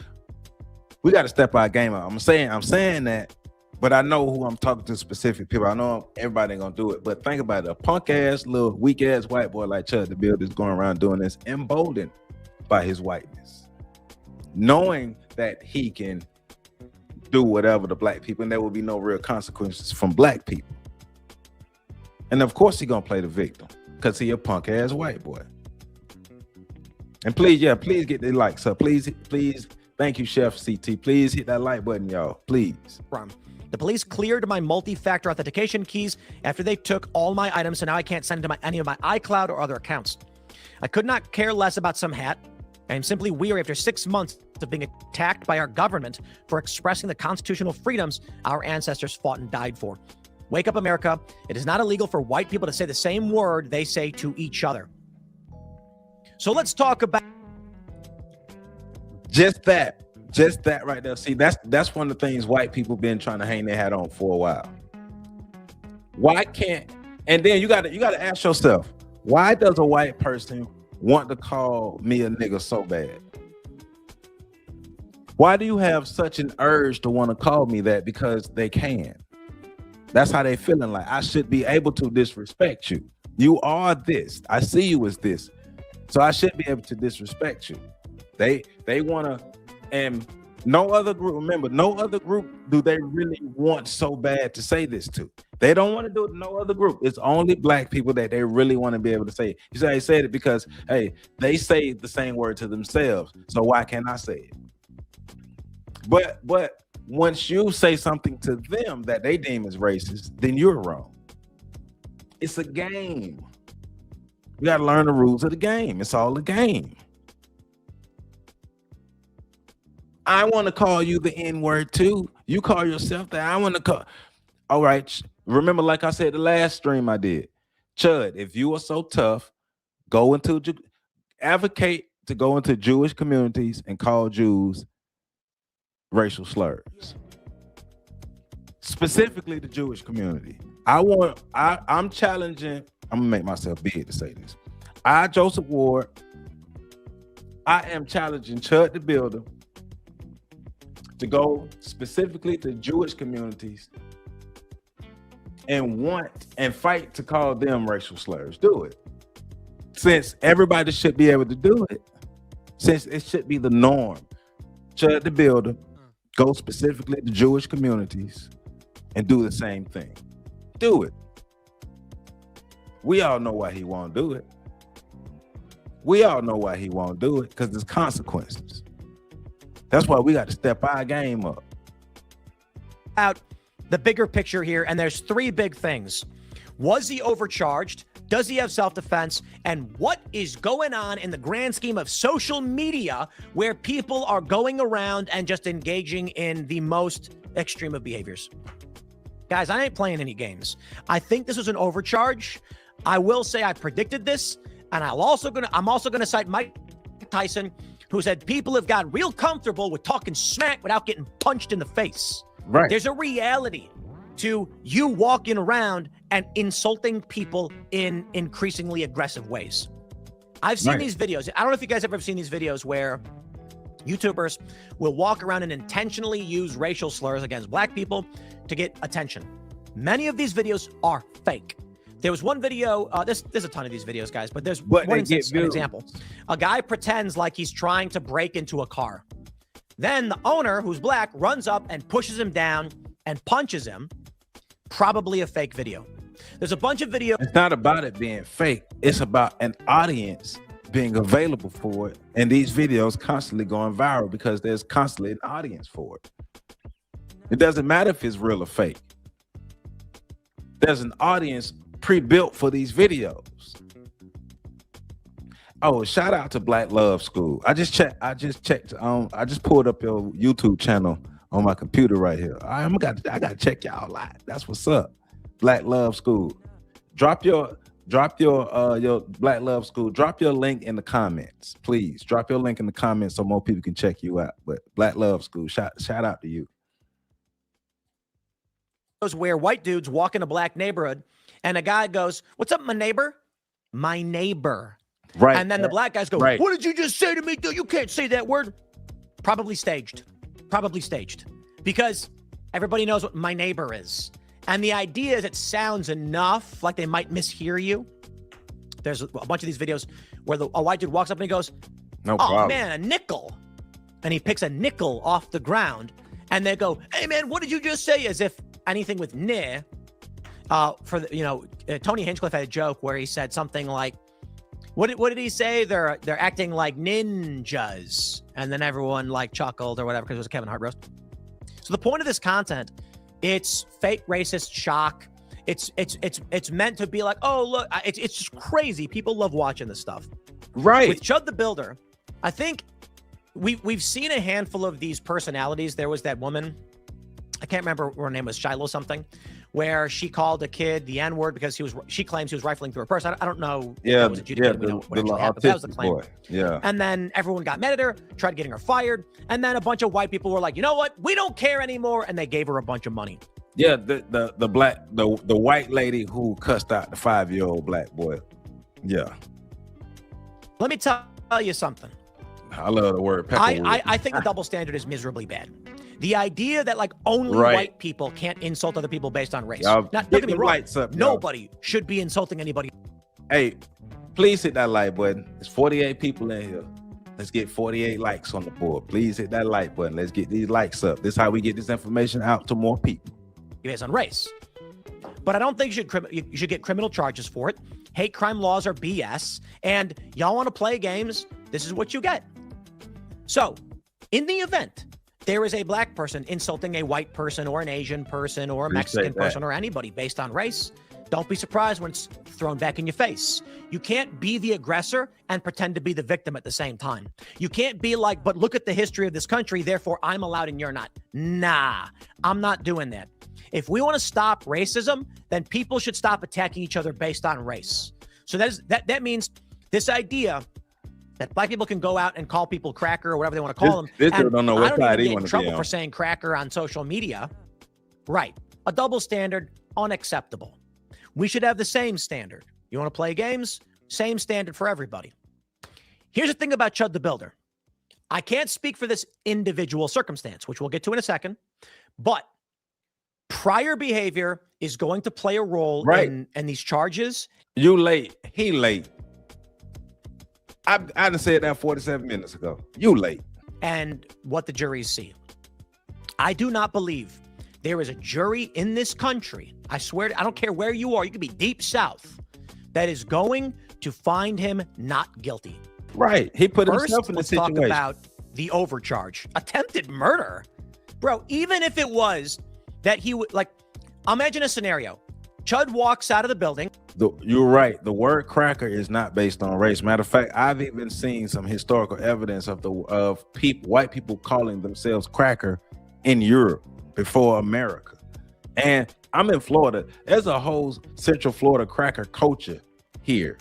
We got to step our game out. I'm saying that, but I know who I'm talking to, specific people. I know everybody ain't gonna do it, but think about it. A punk ass little weak ass white boy like Chud the Builder is going around doing this, emboldened by his whiteness, knowing that he can do whatever to black people and there will be no real consequences from black people. And of course he gonna play the victim because he a punk ass white boy. And please get the likes up. Please, thank you, Chef CT. Please hit that like button, y'all. Please. The police cleared my multi-factor authentication keys after they took all my items, so now I can't send to any of my iCloud or other accounts. I could not care less about some hat. I am simply weary after 6 months of being attacked by our government for expressing the constitutional freedoms our ancestors fought and died for. Wake up, America. It is not illegal for white people to say the same word they say to each other. So let's talk about just that right there. See, that's one of the things white people been trying to hang their hat on for a while. Why can't, and then you gotta ask yourself, why does a white person want to call me a nigga so bad? Why do you have such an urge to want to call me that? Because they can. That's how they feeling, like I should be able to disrespect you. You are this. I see you as this. So I should be able to disrespect you. They want to, and no other group, remember, no other group do they really want so bad to say this to. They don't want to do it to no other group. It's only black people that they really want to be able to say it. You say they said it because, hey, they say the same word to themselves. So why can't I say it? But once you say something to them that they deem as racist, then you're wrong. It's a game. You got to learn the rules of the game. It's all a game. I want to call you the N-word too. You call yourself that. I want to call. All right. Remember, like I said, the last stream I did, Chud, if you are so tough, advocate to go into Jewish communities and call Jews racial slurs. Specifically the Jewish community. I'm challenging, I'm gonna make myself big to say this. Joseph Ward, I am challenging Chud the Builder to go specifically to Jewish communities and fight to call them racial slurs. Do it. Since everybody should be able to do it. Since it should be the norm. Chud the Builder, go specifically to Jewish communities and do the same thing. Do it. We all know why he won't do it. We all know why he won't do it, because there's consequences. That's why we got to step our game up. Out the bigger picture here, and there's three big things. Was he overcharged? Does he have self-defense? And what is going on in the grand scheme of social media where people are going around and just engaging in the most extreme of behaviors? Guys, I ain't playing any games. I think this was an overcharge. I will say I predicted this, and I'm also gonna cite Mike Tyson, who said people have gotten real comfortable with talking smack without getting punched in the face. Right. There's a reality to you walking around and insulting people in increasingly aggressive ways. I've seen these videos. I don't know if you guys have ever seen these videos where YouTubers will walk around and intentionally use racial slurs against black people to get attention. Many of these videos are fake. There was one video, there's a ton of these videos, guys, but there's one instance, an example. A guy pretends like he's trying to break into a car. Then the owner, who's black, runs up and pushes him down and punches him. Probably a fake video. There's a bunch of videos. It's not about it being fake. It's about an audience being available for it. And these videos constantly going viral because there's constantly an audience for it. It doesn't matter if it's real or fake. There's an audience pre-built for these videos. Oh, shout out to Black Love School. I just checked. I just pulled up your YouTube channel on my computer right here. I gotta check y'all out. That's what's up. Black Love School. Drop your drop your Black Love School. Drop your link in the comments, please. Drop your link in the comments so more people can check you out. But Black Love School, shout out to you. Where white dudes walk in a black neighborhood and a guy goes, "What's up, my neighbor?" My neighbor. Right. And then the black guys go, right. "What did you just say to me? You can't say that word." Probably staged. Probably staged. Because everybody knows what my neighbor is. And the idea is it sounds enough like they might mishear you. There's a bunch of these videos where a white dude walks up and he goes, "No oh, problem. Man, a nickel." And he picks a nickel off the ground. And they go, "Hey, man, what did you just say?" As if anything with "ne." Tony Hinchcliffe had a joke where he said something like, what did he say? They're acting like ninjas. And then everyone like chuckled or whatever because it was a Kevin Hart roast. So the point of this content, it's fake racist shock. It's meant to be like, oh, look, it's just crazy. People love watching this stuff. Right. With Chud the Builder, I think we've seen a handful of these personalities. There was that woman, I can't remember her name was Shiloh something, where she called a kid the N-word because she claims he was rifling through her purse. I don't know. Yeah, was adjudicated. We know what actually happened. That was the claim. Boy. Yeah. And then everyone got mad at her, tried getting her fired. And then a bunch of white people were like, "You know what? We don't care anymore." And they gave her a bunch of money. Yeah, the white lady who cussed out the 5-year-old black boy. Yeah. Let me tell you something. I love the word peckerwood. I think the double standard is miserably bad. The idea that like only Right. white people can't insult other people based on race. Y'all Now, get don't get me the wrong. lights up, y'all. Nobody should be insulting anybody. Hey, please hit that like button. There's 48 people in here. Let's get 48 likes on the board. Please hit that like button. Let's get these likes up. This is how we get this information out to more people. Based on race. But I don't think you should get criminal charges for it. Hate crime laws are BS. And y'all want to play games, this is what you get. So, in the event there is a black person insulting a white person or an Asian person or a Mexican person or anybody based on race, don't be surprised when it's thrown back in your face. You can't be the aggressor and pretend to be the victim at the same time. You can't be like, "But look at the history of this country, therefore I'm allowed and you're not." Nah, I'm not doing that. If we want to stop racism, then people should stop attacking each other based on race. So that means this idea that black people can go out and call people cracker or whatever they want to call them. This don't know what side he get want in to trouble be on. for saying cracker on social media. Right. A double standard, unacceptable. We should have the same standard. You want to play games? Same standard for everybody. Here's the thing about Chud the Builder. I can't speak for this individual circumstance, which we'll get to in a second, but prior behavior is going to play a role in these charges. You late. He late. I done said that 47 minutes ago. You late. And what the juries see. I do not believe there is a jury in this country, I swear, I don't care where you are, you could be deep south, that is going to find him not guilty. Right. He put First, himself in the let's situation. talk about the overcharge. Attempted murder. Bro, even if it was that he would, like, imagine a scenario. Chud walks out of the building. You're right. The word cracker is not based on race. Matter of fact, I've even seen some historical evidence of white people calling themselves cracker in Europe before America. And I'm in Florida. There's a whole Central Florida cracker culture here.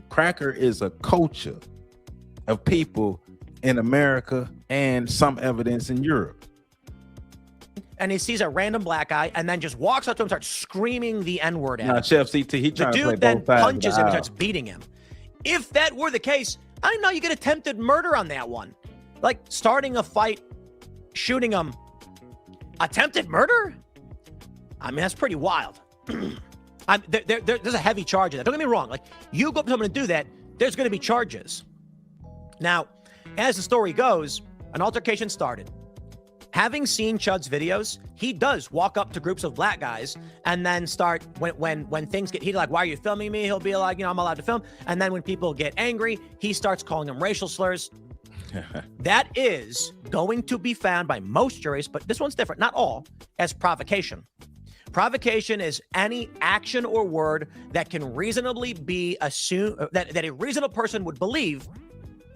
Cracker is a culture of people in America and some evidence in Europe. And he sees a random black guy and then just walks up to him and starts screaming the N-word at him. Chef CT, he trying to play dude then both sides punches of the him and aisle. starts beating him. If that were the case, I didn't know you get attempted murder on that one. Like starting a fight, shooting him. Attempted murder? I mean, that's pretty wild. There's a heavy charge in that. Don't get me wrong. Like, you go up to someone and do that, there's going to be charges. Now, as the story goes, an altercation started. Having seen Chud's videos, he does walk up to groups of black guys and then start, when things get heated, like, "Why are you filming me?" He'll be like, "I'm allowed to film." And then when people get angry, he starts calling them racial slurs. That is going to be found by most juries, but this one's different, not all, as provocation. Provocation is any action or word that can reasonably be assumed, that a reasonable person would believe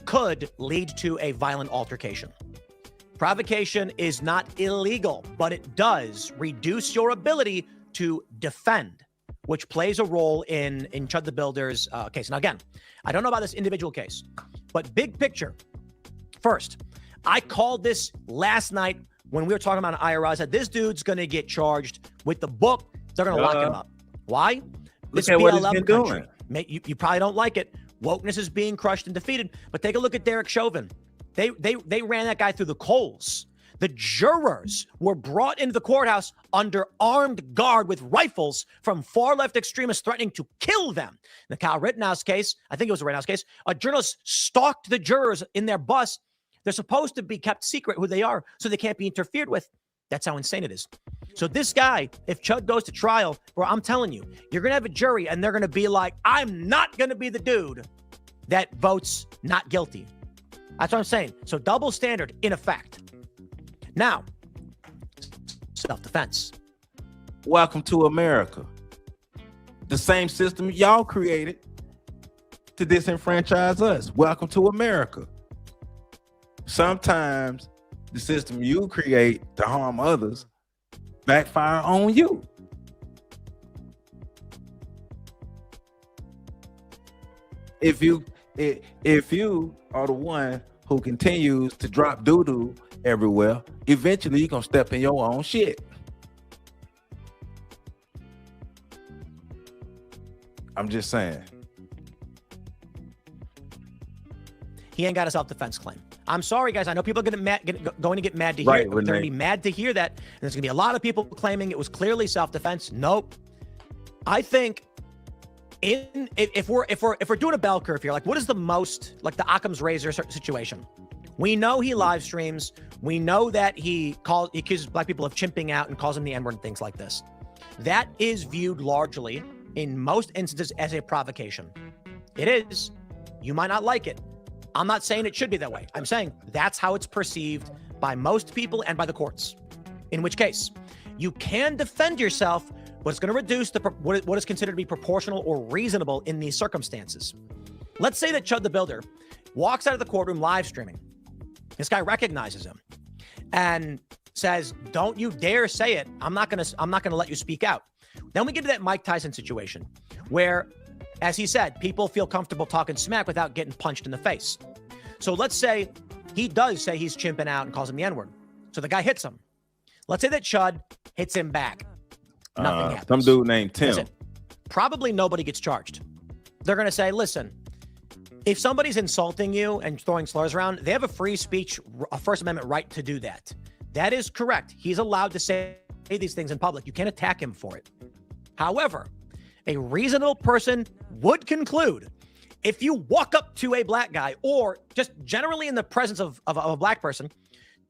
could lead to a violent altercation. Provocation is not illegal, but it does reduce your ability to defend. which plays a role in Chud the Builder's case. Now, again, I don't know about this individual case, but big picture. First, I called this last night when we were talking about IRA. I said, this dude's going to get charged with the book. They're going to lock him up. Why? Look at what he's been doing. You probably don't like it. Wokeness is being crushed and defeated. But take a look at Derek Chauvin. They ran that guy through the coals. The jurors were brought into the courthouse under armed guard with rifles from far-left extremists threatening to kill them. In the Kyle Rittenhouse case, I think it was a Rittenhouse case, a journalist stalked the jurors in their bus. They're supposed to be kept secret who they are so they can't be interfered with. That's how insane it is. So this guy, if Chud goes to trial, bro, I'm telling you, you're going to have a jury and they're going to be like, I'm not going to be the dude that votes not guilty. That's what I'm saying. So double standard in effect. Now, self-defense. Welcome to America. The same system y'all created to disenfranchise us. Welcome to America. Sometimes the system you create to harm others backfire on you. If you are the one who continues to drop doo-doo everywhere, eventually you're gonna step in your own shit. I'm just saying. He ain't got a self-defense claim. I'm sorry, guys. I know people are going to get mad to hear it. They're going to be mad to hear that. And there's going to be a lot of people claiming it was clearly self-defense. Nope. I think if we're doing a bell curve here, like what is the most like the Occam's razor situation? We know he live streams. We know that he accuses black people of chimping out and calls them the N-word and things like this. That is viewed largely in most instances as a provocation. It is. You might not like it. I'm not saying it should be that way. I'm saying that's how it's perceived by most people and by the courts. In which case, you can defend yourself, but it's going to reduce what is considered to be proportional or reasonable in these circumstances. Let's say that Chud the Builder walks out of the courtroom live streaming. This guy recognizes him and says, "Don't you dare say it. I'm not going to let you speak out." Then we get to that Mike Tyson situation where, as he said, people feel comfortable talking smack without getting punched in the face. So let's say he does say he's chimping out and calls him the N-word. So the guy hits him. Let's say that Chud hits him back. Nothing happens. Some dude named Tim. Probably nobody gets charged. They're going to say, listen, if somebody's insulting you and throwing slurs around, they have a free speech, a First Amendment right to do that. That is correct. He's allowed to say these things in public. You can't attack him for it. However, a reasonable person would conclude if you walk up to a black guy or just generally in the presence of a black person,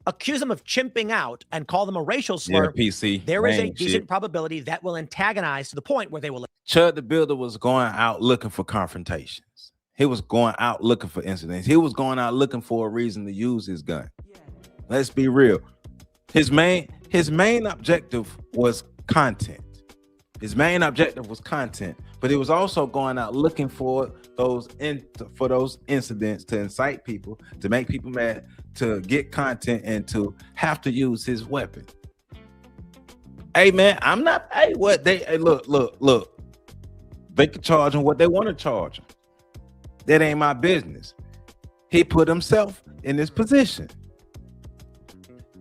accuse them of chimping out and call them a racial slur, PC, there is a decent probability that will antagonize to the point where they will. Chud the Builder was going out looking for confrontations. He was going out looking for incidents. He was going out looking for a reason to use his gun. Let's be real. His main objective was content. His main objective was content, but he was also going out looking for those incidents to incite people, to make people mad, to get content, and to have to use his weapon. Hey man, I'm not. Hey, what they? Hey, look. They can charge him what they want to charge him. That ain't my business. He put himself in this position.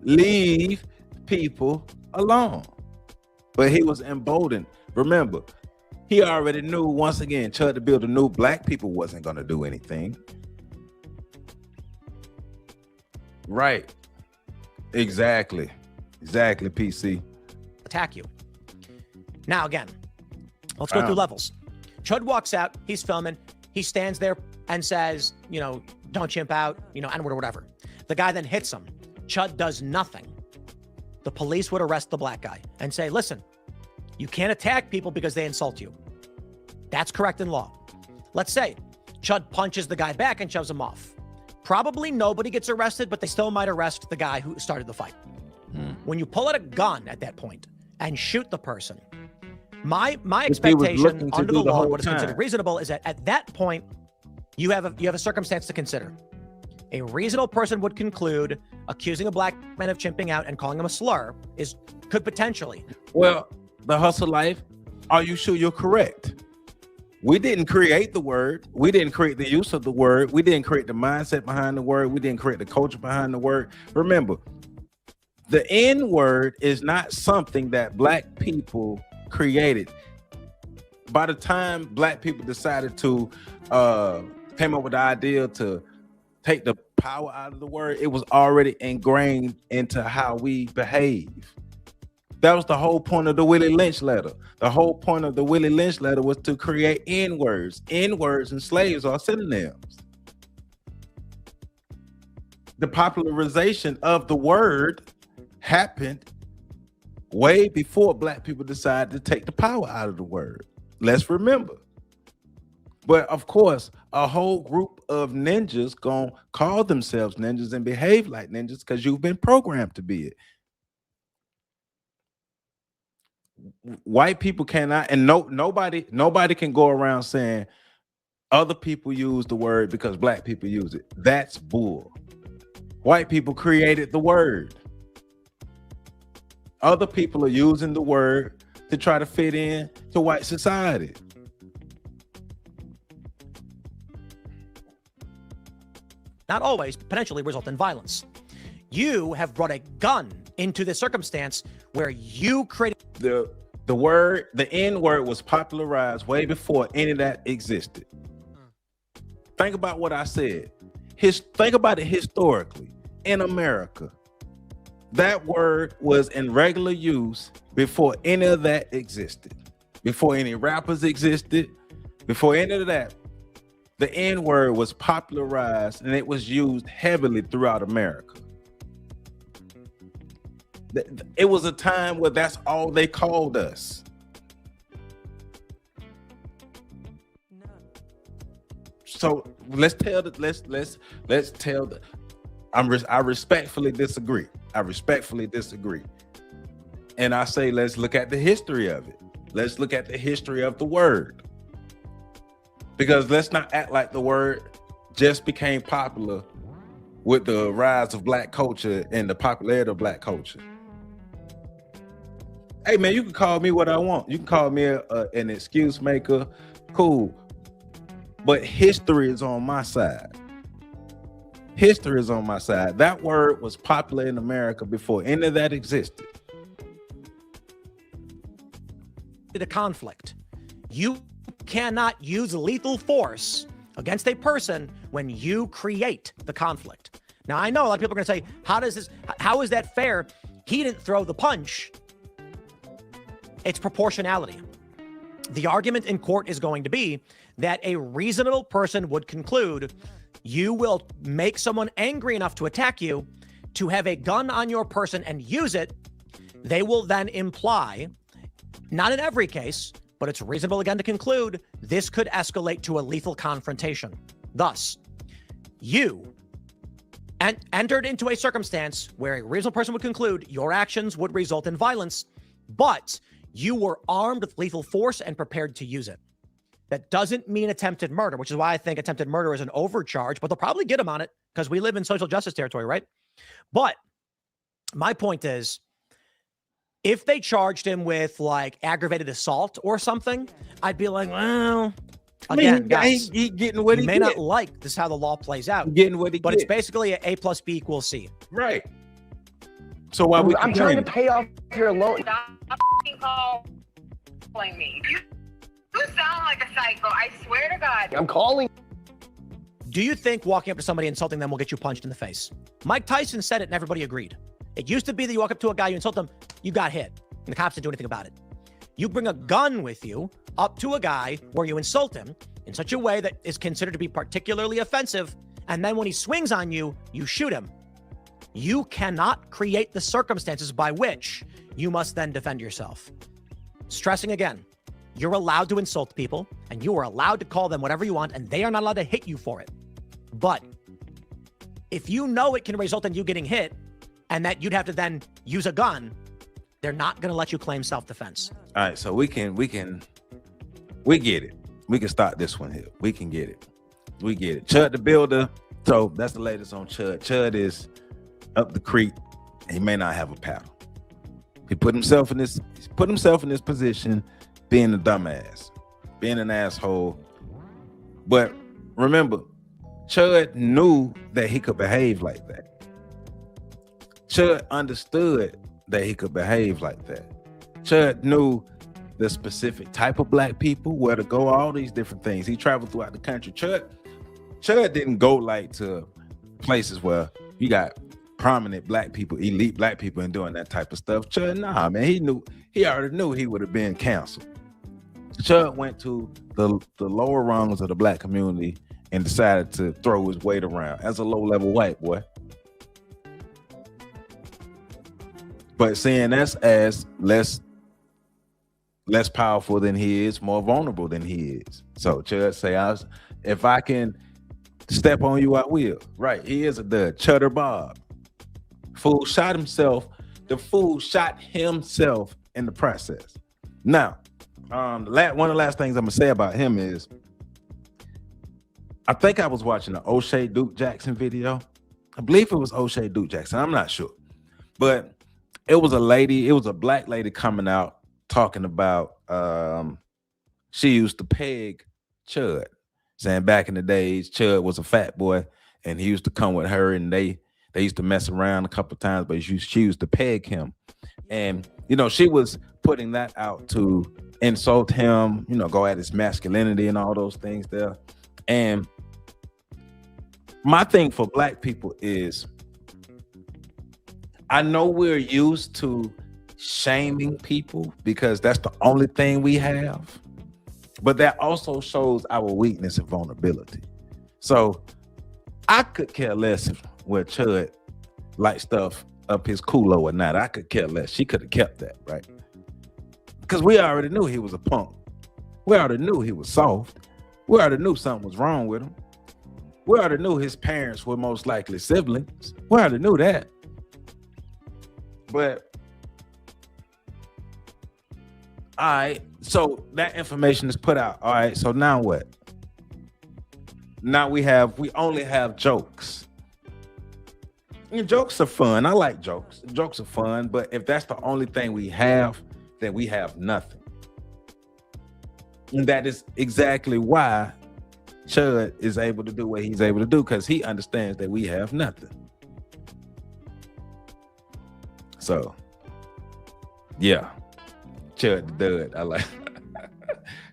Leave people alone. But he was emboldened. Remember, he already knew, once again, Chud the Builder knew black people wasn't going to do anything. Right. Exactly, PC. Attack you. Now, again, let's go through levels. Chud walks out. He's filming. He stands there and says, don't chimp out, N-word or whatever. The guy then hits him. Chud does nothing. The police would arrest the black guy and say, listen, you can't attack people because they insult you. That's correct in law. Let's say Chud punches the guy back and shoves him off. Probably nobody gets arrested, but they still might arrest the guy who started the fight. When you pull out a gun at that point and shoot the person, my expectation under the law, what is considered reasonable, is that at that point, you have a circumstance to consider. A reasonable person would conclude accusing a black man of chimping out and calling him a slur could potentially. Well, the hustle life, Are you sure you're correct? We didn't create the word. We didn't create the use of the word. We didn't create the mindset behind the word. We didn't create the culture behind the word. Remember, the N word is not something that Black people created. By the time Black people decided to came up with the idea to take the power out of the word, it was already ingrained into how we behave. That was the whole point of the Willie Lynch letter. The whole point of the Willie Lynch letter was to create N-words. N-words and slaves are synonyms. The popularization of the word happened way before Black people decided to take the power out of the word. Let's remember. But of course, a whole group of ninjas gonna call themselves ninjas and behave like ninjas because you've been programmed to be it. White people cannot, and nobody can go around saying other people use the word because Black people use it. That's bull. White people created the word. Other people are using the word to try to fit in to white society. Not always, potentially result in violence. You have brought a gun into this circumstance where you created the word, the N word was popularized way before any of that existed. Think about what I said. Think about it historically. In America, that word was in regular use before any of that existed. Before any rappers existed, before any of that, the N word was popularized and it was used heavily throughout America. It was a time where that's all they called us. So let's tell the I respectfully disagree. And I say let's look at the history of it. Let's look at the history of the word. Because let's not act like the word just became popular with the rise of Black culture and the popularity of Black culture. Hey man, you can call me what I want. You can call me an excuse maker, cool. But history is on my side. History is on my side. That word was popular in America before any of that existed. a conflict. You cannot use lethal force against a person when you create the conflict. Now, I know a lot of people are going to say, how is that fair? He didn't throw the punch. It's proportionality. The argument in court is going to be that a reasonable person would conclude you will make someone angry enough to attack you, to have a gun on your person and use it. They will then imply, not in every case, but it's reasonable again to conclude this could escalate to a lethal confrontation. Thus, you entered into a circumstance where a reasonable person would conclude your actions would result in violence, but you were armed with lethal force and prepared to use it. That doesn't mean attempted murder, which is why I think attempted murder is an overcharge, but they'll probably get him on it because we live in social justice territory, right? But my point is, if they charged him with like aggravated assault or something, I'd be like, well, again, guys, he getting what he may not like this how the law plays out. Getting what he but it's basically a plus B equals C. Right. So why we I'm trying to pay off your loan. Stop calling me. You sound like a psycho. I swear to God. I'm calling. Do you think walking up to somebody insulting them will get you punched in the face? Mike Tyson said it and everybody agreed. It used to be that you walk up to a guy, you insult them, you got hit. And the cops didn't do anything about it. You bring a gun with you up to a guy where you insult him in such a way that is considered to be particularly offensive. And then when he swings on you, you shoot him. You cannot create the circumstances by which you must then defend yourself. Stressing again, you're allowed to insult people and you are allowed to call them whatever you want and they are not allowed to hit you for it. But if you know it can result in you getting hit and that you'd have to then use a gun, they're not going to let you claim self-defense. All right, so we get it. We can start this one here. We can get it. We get it. Chud the Builder. So that's the latest on Chud. Chud is up the creek. He may not have a paddle. He put himself in this position being a dumbass, being an asshole. But remember, Chud knew that he could behave like that. Chud understood that he could behave like that. Chud knew the specific type of black people, where to go, all these different things. He traveled throughout the country. Chud didn't go like to places where you got prominent black people, elite black people, and doing that type of stuff. Chud, nah, man, he already knew he would have been canceled. Chud went to the lower rungs of the black community and decided to throw his weight around as a low-level white boy. But seeing us as less powerful than he is, more vulnerable than he is. So Chud say, if I can step on you, I will. Right, he is a dud. Chutter Bob. Fool shot himself. The fool shot himself in the process. Now, one of the last things I'm gonna say about him is, I think I was watching the O'Shea Duke Jackson video. I believe it was O'Shea Duke Jackson. I'm not sure, but it was a black lady coming out talking about she used to peg Chud, saying back in the days Chud was a fat boy and he used to come with her, and they used to mess around a couple of times, but she used to peg him. And she was putting that out to insult him, go at his masculinity and all those things there. And my thing for black people is, I know we're used to shaming people because that's the only thing we have, but that also shows our weakness and vulnerability. So I could care less where Chud liked stuff up his culo or not. I could care less. She could have kept that, right? Because we already knew he was a punk. We already knew he was soft. We already knew something was wrong with him. We already knew his parents were most likely siblings. We already knew that. But all right, so that information is put out. All right, so now what? Now we only have jokes. And jokes are fun. I like jokes. Jokes are fun, but if that's the only thing we have, then we have nothing. And that is exactly why Chud is able to do what he's able to do, because he understands that we have nothing. So, yeah, Chud the dud. I like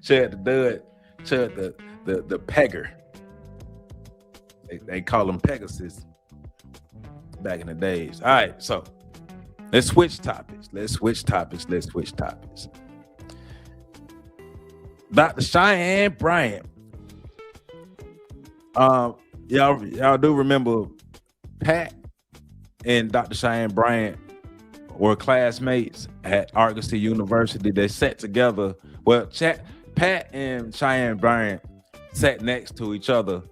Chud the dud. Chud the pegger. They call him Pegasus back in the days. All right, so let's switch topics. Dr. Cheyenne Bryant. Y'all do remember Pat and Dr. Cheyenne Bryant were classmates at Argosy University. They sat together. Well, Pat and Cheyenne Bryant sat next to each other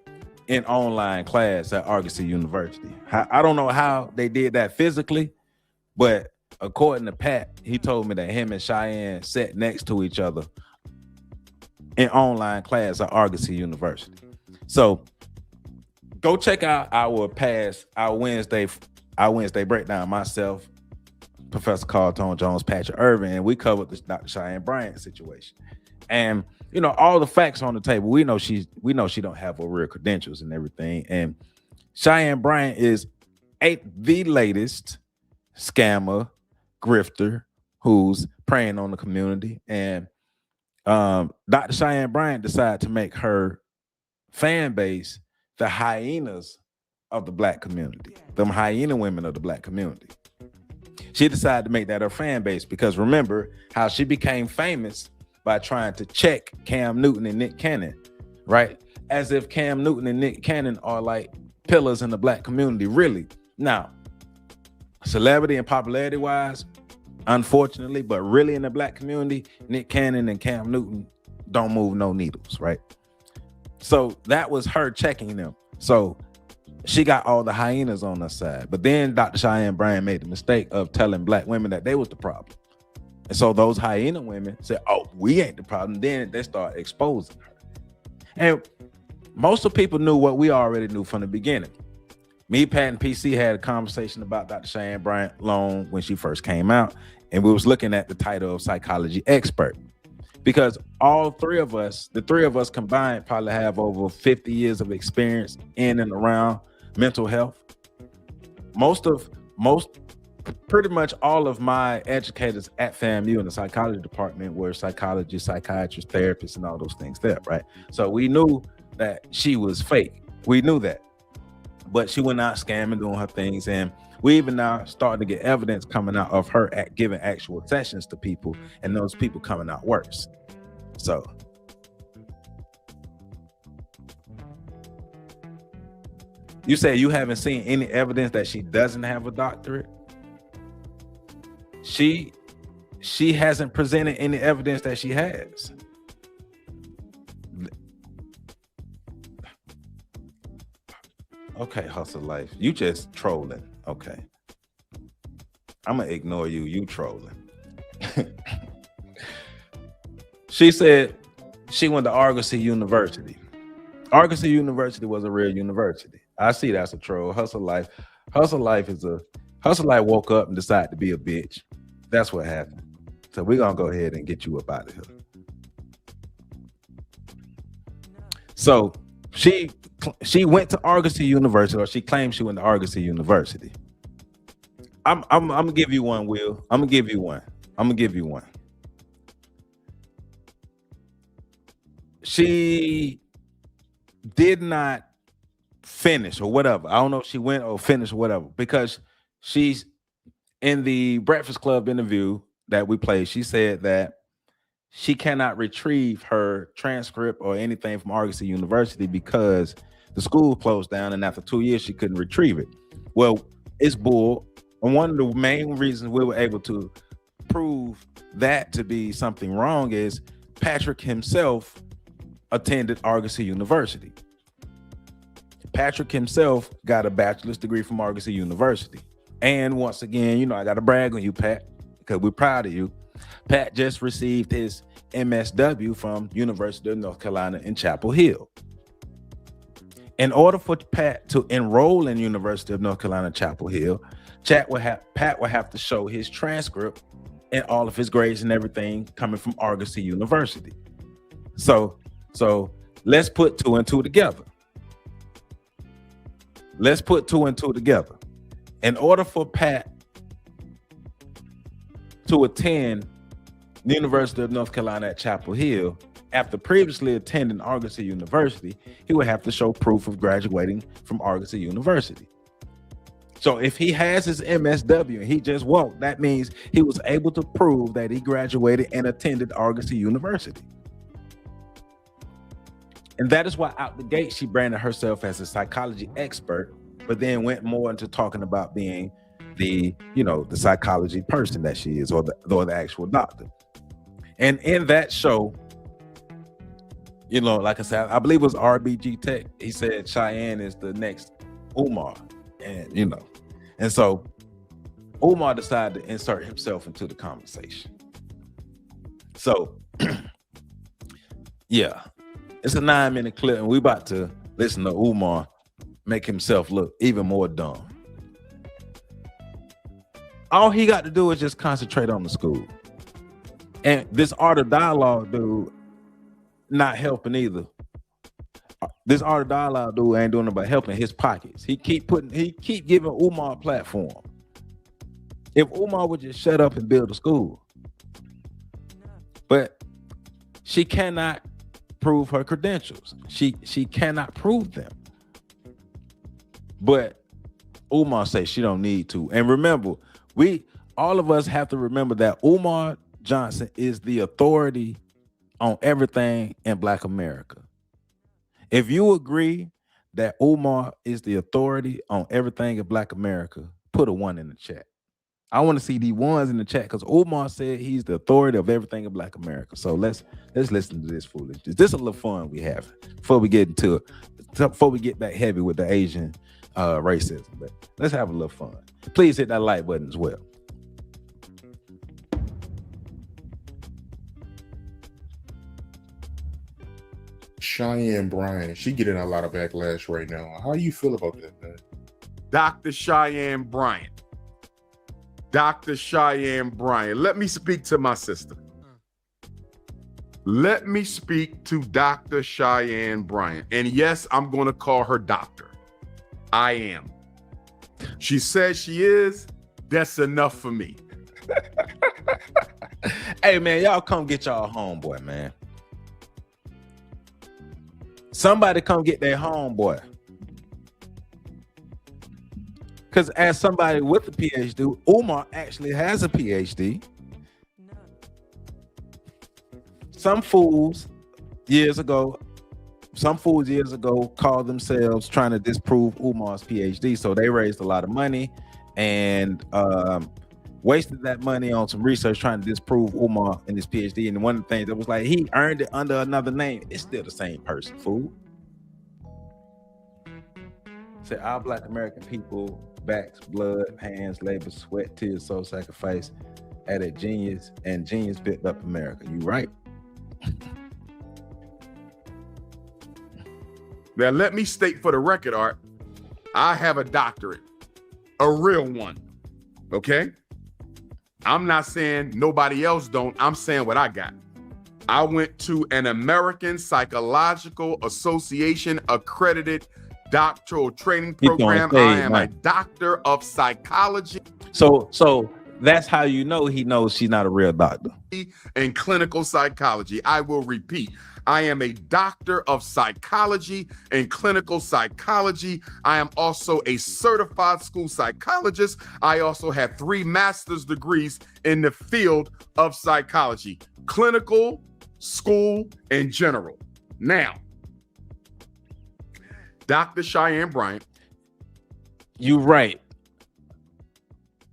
in online class at Argosy University. I don't know how they did that physically, but according to Pat, he told me that him and Cheyenne sat next to each other in online class at Argosy University. So go check out our Wednesday breakdown. Myself, Professor Carl Tone Jones, Patrick Irvin, and we covered the Dr. Cheyenne Bryant situation. And all the facts on the table. We know she don't have her real credentials and everything. And Cheyenne Bryant is the latest scammer, grifter who's preying on the community. And Dr. Cheyenne Bryant decided to make her fan base the hyenas of the black community, them hyena women of the black community. She decided to make that her fan base because remember how she became famous by trying to check Cam Newton and Nick Cannon, right? As if Cam Newton and Nick Cannon are like pillars in the black community, really. Now, celebrity and popularity wise, unfortunately, but really in the black community, Nick Cannon and Cam Newton don't move no needles, right? So that was her checking them. So she got all the hyenas on her side. But then Dr. Cheyenne Bryant made the mistake of telling black women that they was the problem. And so those hyena women said, oh, we ain't the problem. Then they start exposing her. And most of people knew what we already knew from the beginning. Me, Pat, and PC had a conversation about Dr. Cheyenne Bryant long when she first came out. And we was looking at the title of psychology expert. because all three of us, the three of us combined, probably have over 50 years of experience in and around mental health. Pretty much all of my educators at FAMU in the psychology department were psychologists, psychiatrists, therapists, and all those things there, right? So we knew that she was fake. We knew that. But she went out scamming, doing her things, and we even now starting to get evidence coming out of her giving actual sessions to people, and those people coming out worse. So you say you haven't seen any evidence that she doesn't have a doctorate? She hasn't presented any evidence that she has. Okay, hustle life. You just trolling. Okay. I'm gonna ignore you. You trolling. She said she went to Argosy University. Argosy University was a real university. I see that's a troll. Hustle life. Hustle life woke up and decided to be a bitch. That's what happened. So we're gonna go ahead and get you up out of here. So she went to Argosy University, or she claims she went to Argosy University. I'm gonna give you one, Will. I'm gonna give you one. She did not finish or whatever. I don't know if she went or finished or whatever, because she's in the Breakfast Club interview that we played. She said that she cannot retrieve her transcript or anything from Argosy University because the school closed down, and after 2 years she couldn't retrieve it. Well, it's bull. And one of the main reasons we were able to prove that to be something wrong is Patrick himself attended Argosy University. Patrick himself got a bachelor's degree from Argosy University. And once again, you know, I got to brag on you, Pat, because we're proud of you. Pat just received his MSW from University of North Carolina in Chapel Hill. In order for Pat to enroll in University of North Carolina, Chapel Hill, Pat would have to show his transcript and all of his grades and everything coming from Argosy University. So let's put two and two together. In order for Pat to attend the University of North Carolina at Chapel Hill, after previously attending Argosy University, he would have to show proof of graduating from Argosy University. So if he has his MSW and he just walked, that means he was able to prove that he graduated and attended Argosy University. And that is why out the gate, she branded herself as a psychology expert, but then went more into talking about being the psychology person that she is, or the actual doctor. And in that show, like I said, I believe it was RBG Tech. He said Cheyenne is the next Umar. And so Umar decided to insert himself into the conversation. So yeah, it's a 9-minute clip, and we about to listen to Umar make himself look even more dumb. All he got to do is just concentrate on the school. And this art of dialogue dude not helping either. This art of dialogue dude ain't doing about helping his pockets. He keep giving Umar a platform. If Umar would just shut up and build a school. But she cannot prove her credentials. She cannot prove them. But Umar says she don't need to. And remember, all of us have to remember that Umar Johnson is the authority on everything in Black America. If you agree that Umar is the authority on everything in Black America, put a 1 in the chat. I want to see the ones in the chat, because Umar said he's the authority of everything in Black America. So let's listen to this foolishness. This is a little fun we have before we get back heavy with the Asian racism. But let's have a little fun. Please hit that like button as well. Cheyenne Bryant, she getting a lot of backlash right now. How do you feel about that, man? Dr. Cheyenne Bryant. Dr. Cheyenne Bryant. Let me speak to my sister. Let me speak to Dr. Cheyenne Bryant. And yes, I'm going to call her doctor. I am. She says she is. That's enough for me. Hey, man, y'all come get y'all homeboy, man. Somebody come get their homeboy. Because as somebody with a PhD, Umar actually has a PhD. Some fools years ago called themselves trying to disprove Umar's PhD. So they raised a lot of money and wasted that money on some research trying to disprove Umar and his PhD. And one of the things that was like, he earned it under another name. It's still the same person, fool. Say, our Black American people, backs, blood, hands, labor, sweat, tears, soul, sacrifice, added genius, and genius built up America. You right. Now, let me state for the record, Art, I have a doctorate, a real one, okay? I'm not saying nobody else don't. I'm saying what I got. I went to an American Psychological Association accredited doctoral training program. I am a doctor of psychology. So that's how you know he knows she's not a real doctor. And clinical psychology. I will repeat. I am a doctor of psychology and clinical psychology. I am also a certified school psychologist. I also have 3 master's degrees in the field of psychology, clinical, school, and general. Now, Dr. Cheyenne Bryant. You right.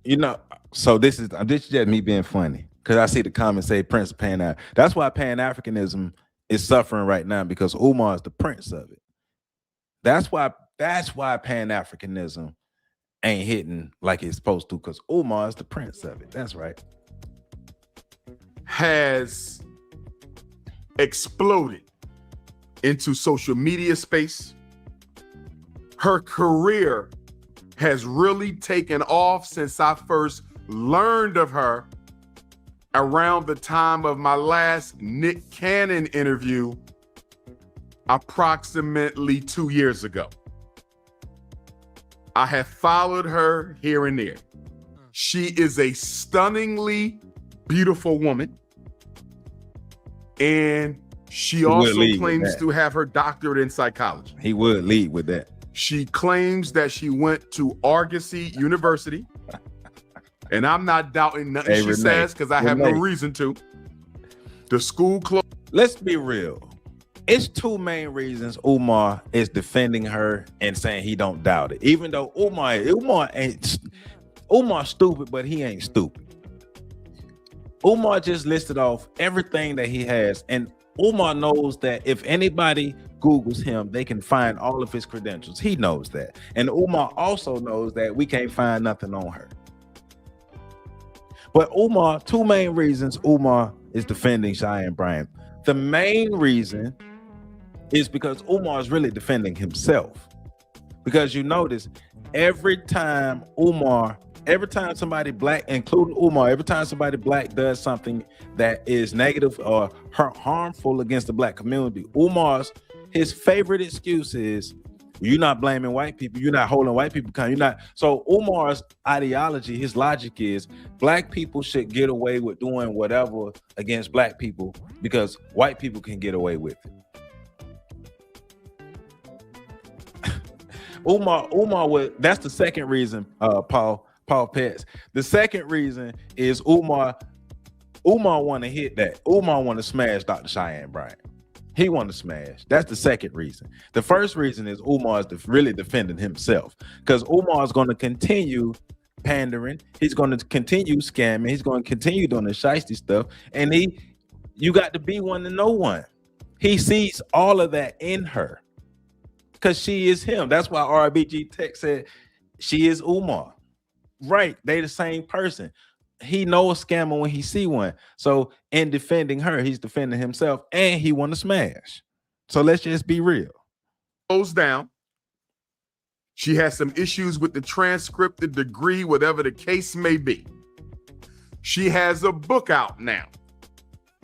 You know, so this is just me being funny because I see the comments say Prince of Pan. That's why Pan-Africanism is suffering right now, because Umar is the prince of it. That's why Pan-Africanism ain't hitting like it's supposed to, because Umar is the prince of it. That's right. Has exploded into social media space. Her career has really taken off since I first learned of her around the time of my last Nick Cannon interview, approximately 2 years ago. I have followed her here and there. She is a stunningly beautiful woman. And she also claims to have her doctorate in psychology. He would lead with that. She claims that she went to Argosy University. And I'm not doubting nothing she says, because I have no reason to. The school closed. Let's be real. It's 2 main reasons Umar is defending her and saying he don't doubt it. Even though Umar's stupid, but he ain't stupid. Umar just listed off everything that he has, and Umar knows that if anybody Googles him, they can find all of his credentials. He knows that. And Umar also knows that we can't find nothing on her. But Umar, 2 main reasons Umar is defending Cheyenne Bryant. The main reason is because Umar is really defending himself. Because you notice every time somebody Black, including Umar, every time somebody Black does something that is negative or harmful against the Black community, his favorite excuse is, you're not blaming white people, you're not holding white people accountable, you're not. So Umar's ideology, his logic is Black people should get away with doing whatever against Black people because white people can get away with it. Umar would, that's the second reason, Paul Petts. The second reason is Umar want to hit that. Umar want to smash Dr. Cheyenne Bryant. He want to smash. That's the second reason. The first reason is Umar is really defending himself, because Umar is going to continue pandering. He's going to continue scamming. He's going to continue doing the shiesty stuff. And you got to be one to know one. He sees all of that in her because she is him. That's why RBG Tech said she is Umar. Right. They the same person. He knows a scammer when he see one. So in defending her, he's defending himself, and he want to smash. So let's just be real. Goes down. She has some issues with the transcript, the degree, whatever the case may be. She has a book out now.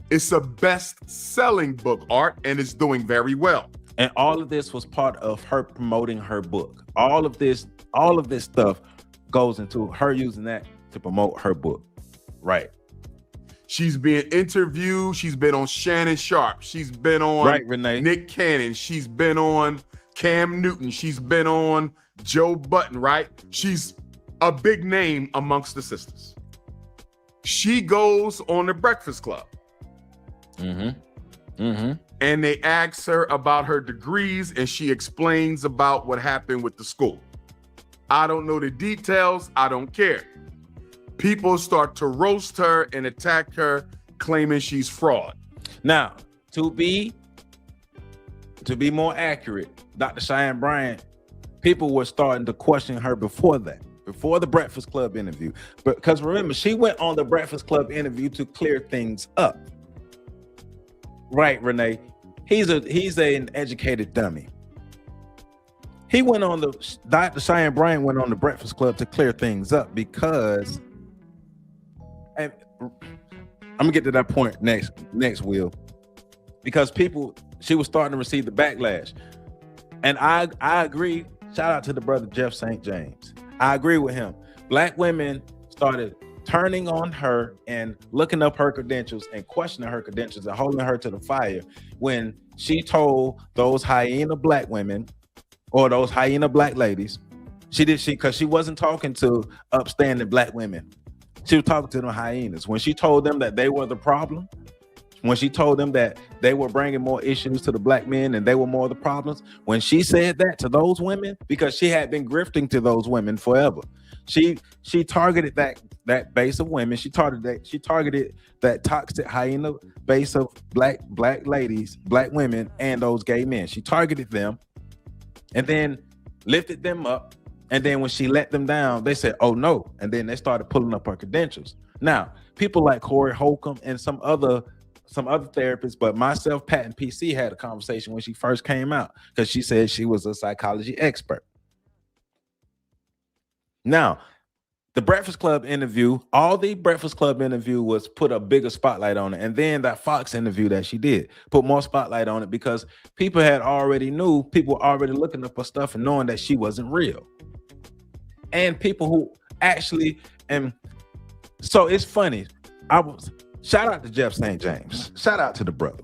It's a best-selling book, Art, and it's doing very well. And all of this was part of her promoting her book. All of this stuff goes into her using that to promote her book. Right. She's being interviewed. She's been on Shannon Sharp. She's been on Renee. Nick Cannon. She's been on Cam Newton. She's been on Joe Button, right? She's a big name amongst the sisters. She goes on the Breakfast Club. And they ask her about her degrees, and she explains about what happened with the school. I don't know the details. I don't care. People start to roast her and attack her, claiming she's fraud. Now, to be more accurate, Dr. Cheyenne Bryant, people were starting to question her before that, before the Breakfast Club interview. But because remember, she went on the Breakfast Club interview to clear things up. Right, Renee. He's an educated dummy. He went on Dr. Cheyenne Bryant went on the Breakfast Club to clear things up because, and I'm gonna get to that point next, Will, because she was starting to receive the backlash, and I agree. Shout out to the brother Jeff St. James. I agree with him. Black women started turning on her and looking up her credentials and questioning her credentials and holding her to the fire when she told those hyena black women or those hyena black ladies, because she wasn't talking to upstanding black women. She was talking to them hyenas. When she told them that they were the problem, when she told them that they were bringing more issues to the black men and they were more of the problems, when she said that to those women, because she had been grifting to those women forever, she targeted that base of women. She targeted that toxic hyena base of black ladies, black women, and those gay men. She targeted them and then lifted them up. And then when she let them down, they said, oh no. And then they started pulling up her credentials. Now, people like Corey Holcomb and some other therapists, but myself, Pat, and PC had a conversation when she first came out because she said she was a psychology expert. Now, the Breakfast Club interview, all the Breakfast Club interview was put a bigger spotlight on it. And then that Fox interview that she did put more spotlight on it because people were already looking up her stuff and knowing that she wasn't real. And people who actually, and so it's funny. Shout out to Jeff St. James. Shout out to the brother.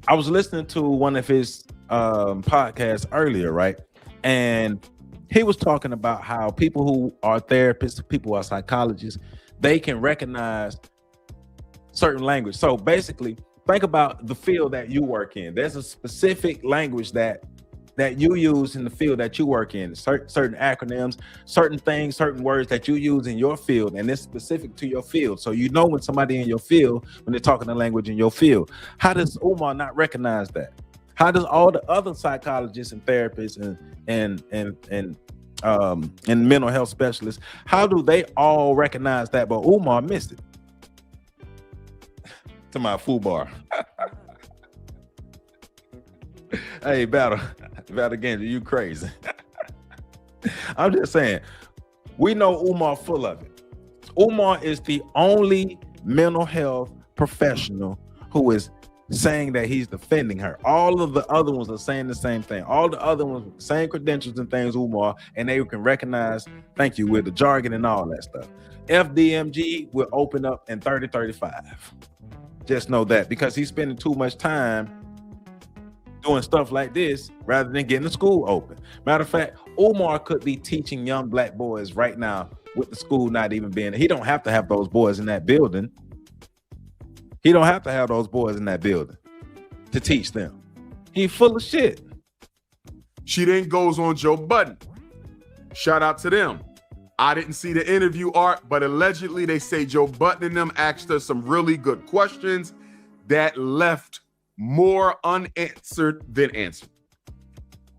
I was listening to one of his podcasts earlier, right? And he was talking about how people who are therapists, people who are psychologists, they can recognize certain language. So basically, think about the field that you work in. There's a specific language that you use in the field that you work in, certain acronyms, certain things, certain words that you use in your field, and it's specific to your field. So you know when somebody in your field, when they're talking the language in your field. How does Umar not recognize that? How does all the other psychologists and therapists and mental health specialists, how do they all recognize that? But Umar missed it. To my FUBAR. Hey, Battle Ganger, you crazy. I'm just saying, we know Umar full of it. Umar is the only mental health professional who is saying that he's defending her. All of the other ones are saying the same thing. All the other ones, same credentials and things, Umar, and they can recognize, thank you, with the jargon and all that stuff. FDMG will open up in 3035. Just know that, because he's spending too much time doing stuff like this rather than getting the school open. Matter of fact, Umar could be teaching young black boys right now with the school not even being, he don't have to have those boys in that building. He don't have to have those boys in that building to teach them. He full of shit. She then goes on Joe Budden. Shout out to them. I didn't see the interview, Art, but allegedly they say Joe Budden and them asked her some really good questions that left more unanswered than answered.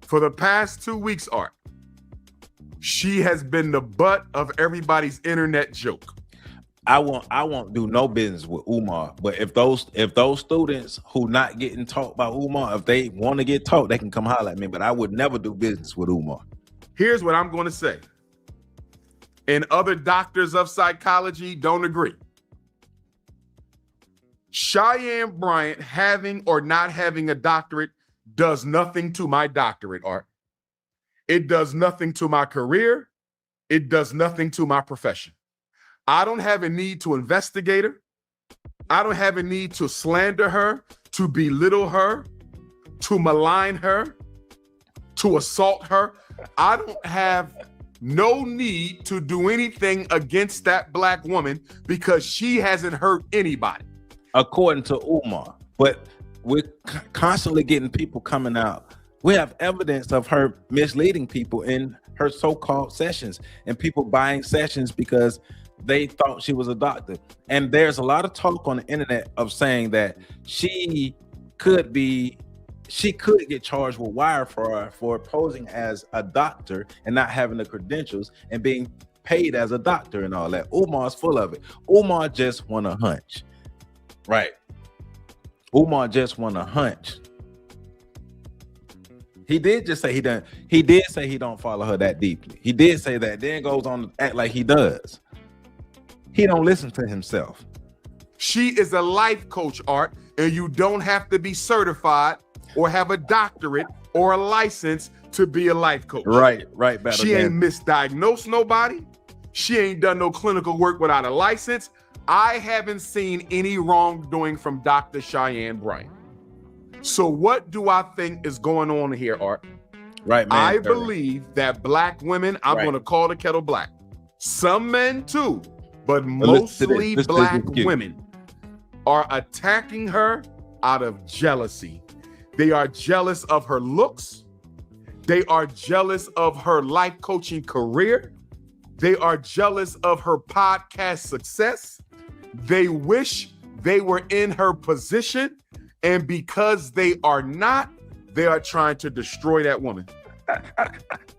For the past 2 weeks, Art, she has been the butt of everybody's internet joke. I won't do no business with Umar, but if those students who not getting taught by Umar, if they want to get taught, they can come holler at me, but I would never do business with Umar. Here's what I'm going to say. And other doctors of psychology don't agree. Cheyenne Bryant having or not having a doctorate does nothing to my doctorate, Art. It does nothing to my career. It does nothing to my profession. I don't have a need to investigate her. I don't have a need to slander her, to belittle her, to malign her, to assault her. I don't have no need to do anything against that black woman because she hasn't hurt anybody. According to Umar. But we're constantly getting people coming out. We have evidence of her misleading people in her so-called sessions and people buying sessions because they thought she was a doctor. And there's a lot of talk on the internet of saying that she could get charged with wire fraud for posing as a doctor and not having the credentials and being paid as a doctor and all that. Umar's full of it. Umar just want a hunch. Right. Umar just want a hunch. He did just say he did say he don't follow her that deeply. He did say that, then goes on to act like he does. He don't listen to himself. She is a life coach, Art, and you don't have to be certified or have a doctorate or a license to be a life coach. Right. She ain't misdiagnosed nobody. She ain't done no clinical work without a license. I haven't seen any wrongdoing from Dr. Cheyenne Bryant. So what do I think is going on here, Art? Right, man. I believe that black women, I'm going to call the kettle black. Some men too, but mostly black women are attacking her out of jealousy. They are jealous of her looks. They are jealous of her life coaching career. They are jealous of her podcast success. They wish they were in her position. And because they are not, they are trying to destroy that woman.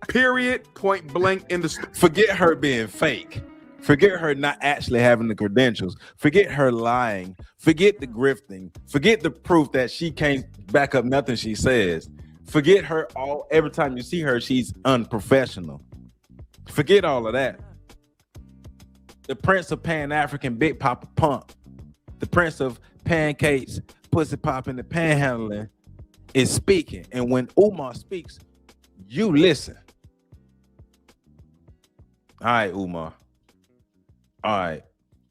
Period. Point blank in the Forget her being fake. Forget her not actually having the credentials. Forget her lying. Forget the grifting. Forget the proof that she can't back up nothing she says. Forget her every time you see her, she's unprofessional. Forget all of that. The Prince of Pan-African Big Papa Pump, the Prince of Pancakes, Pussy Popping, the Panhandling is speaking. And when Umar speaks, you listen. All right, Umar. All right.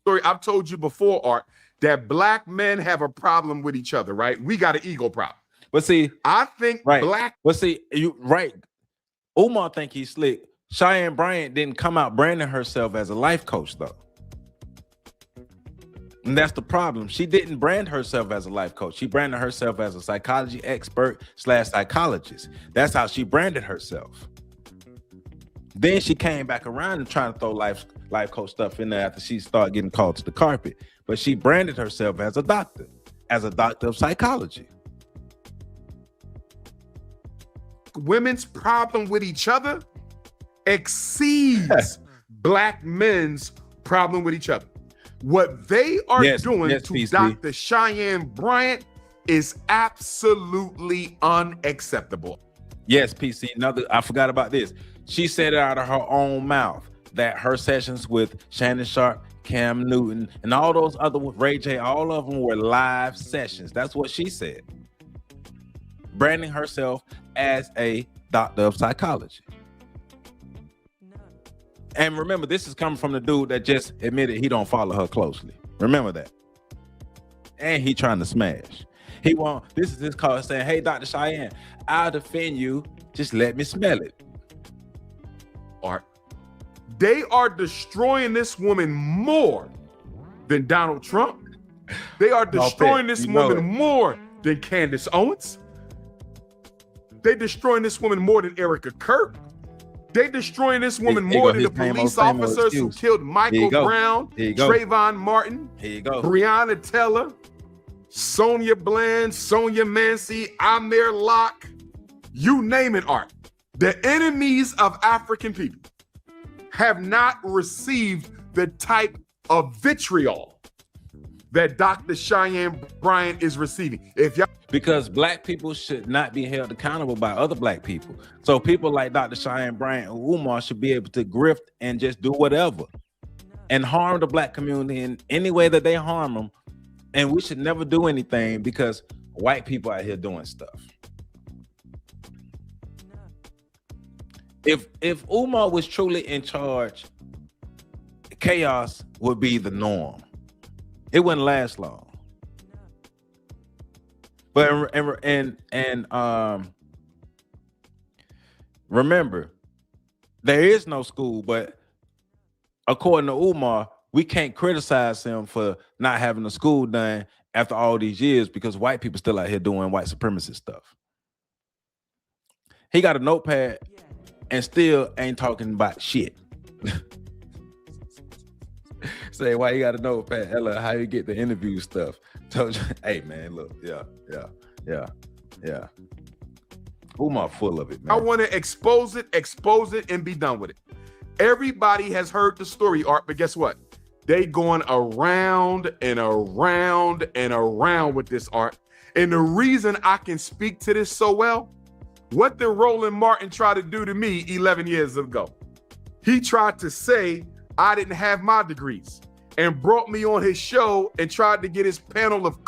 Sorry, I've told you before, Art, that black men have a problem with each other, right? We got an ego problem. But see, I think black. But see, you right. Umar think he's slick. Cheyenne Bryant didn't come out branding herself as a life coach, though. And that's the problem. She didn't brand herself as a life coach. She branded herself as a psychology expert / psychologist. That's how she branded herself. Then she came back around and trying to throw life coach stuff in there after she started getting called to the carpet. But she branded herself as a doctor of psychology. Women's problem with each other exceeds black men's problem with each other. What they are doing to PC. Dr. Cheyenne Bryant is absolutely unacceptable. Yes, PC. I forgot about this. She said it out of her own mouth that her sessions with Shannon Sharp, Cam Newton, and all those other Ray J, all of them were live sessions. That's what she said. Branding herself as a doctor of psychology. And remember, this is coming from the dude that just admitted he don't follow her closely. Remember that. And he trying to smash. This is his call saying, hey, Dr. Cheyenne, I'll defend you. Just let me smell it. Art. They are destroying this woman more than Donald Trump. They are destroying this woman more than Candace Owens. They destroying this woman more than Erica Kirk. They destroying this woman more than the police officers who killed Michael Brown, Trayvon Martin, Breonna Taylor, Sonia Bland, Sonia Mancy, Amir Locke, you name it, Art. The enemies of African people have not received the type of vitriol that Dr. Cheyenne Bryant is receiving. Because black people should not be held accountable by other black people. So people like Dr. Cheyenne Bryant and Umar should be able to grift and just do whatever and harm the black community in any way that they harm them. And we should never do anything because white people out here doing stuff. If Umar was truly in charge, chaos would be the norm. It wouldn't last long. But remember, there is no school, but according to Umar, we can't criticize him for not having a school done after all these years because white people still out here doing white supremacist stuff. He got a notepad and still ain't talking about shit. Say, why you got a notepad? Hello, how you get the interview stuff? Told you, hey man, look, yeah. Umar full of it, man. I want to expose it, and be done with it. Everybody has heard the story, Art, but guess what? They going around and around and around with this, Art. And the reason I can speak to this so well, what did Roland Martin try to do to me 11 years ago? He tried to say I didn't have my degrees and brought me on his show and tried to get his panel of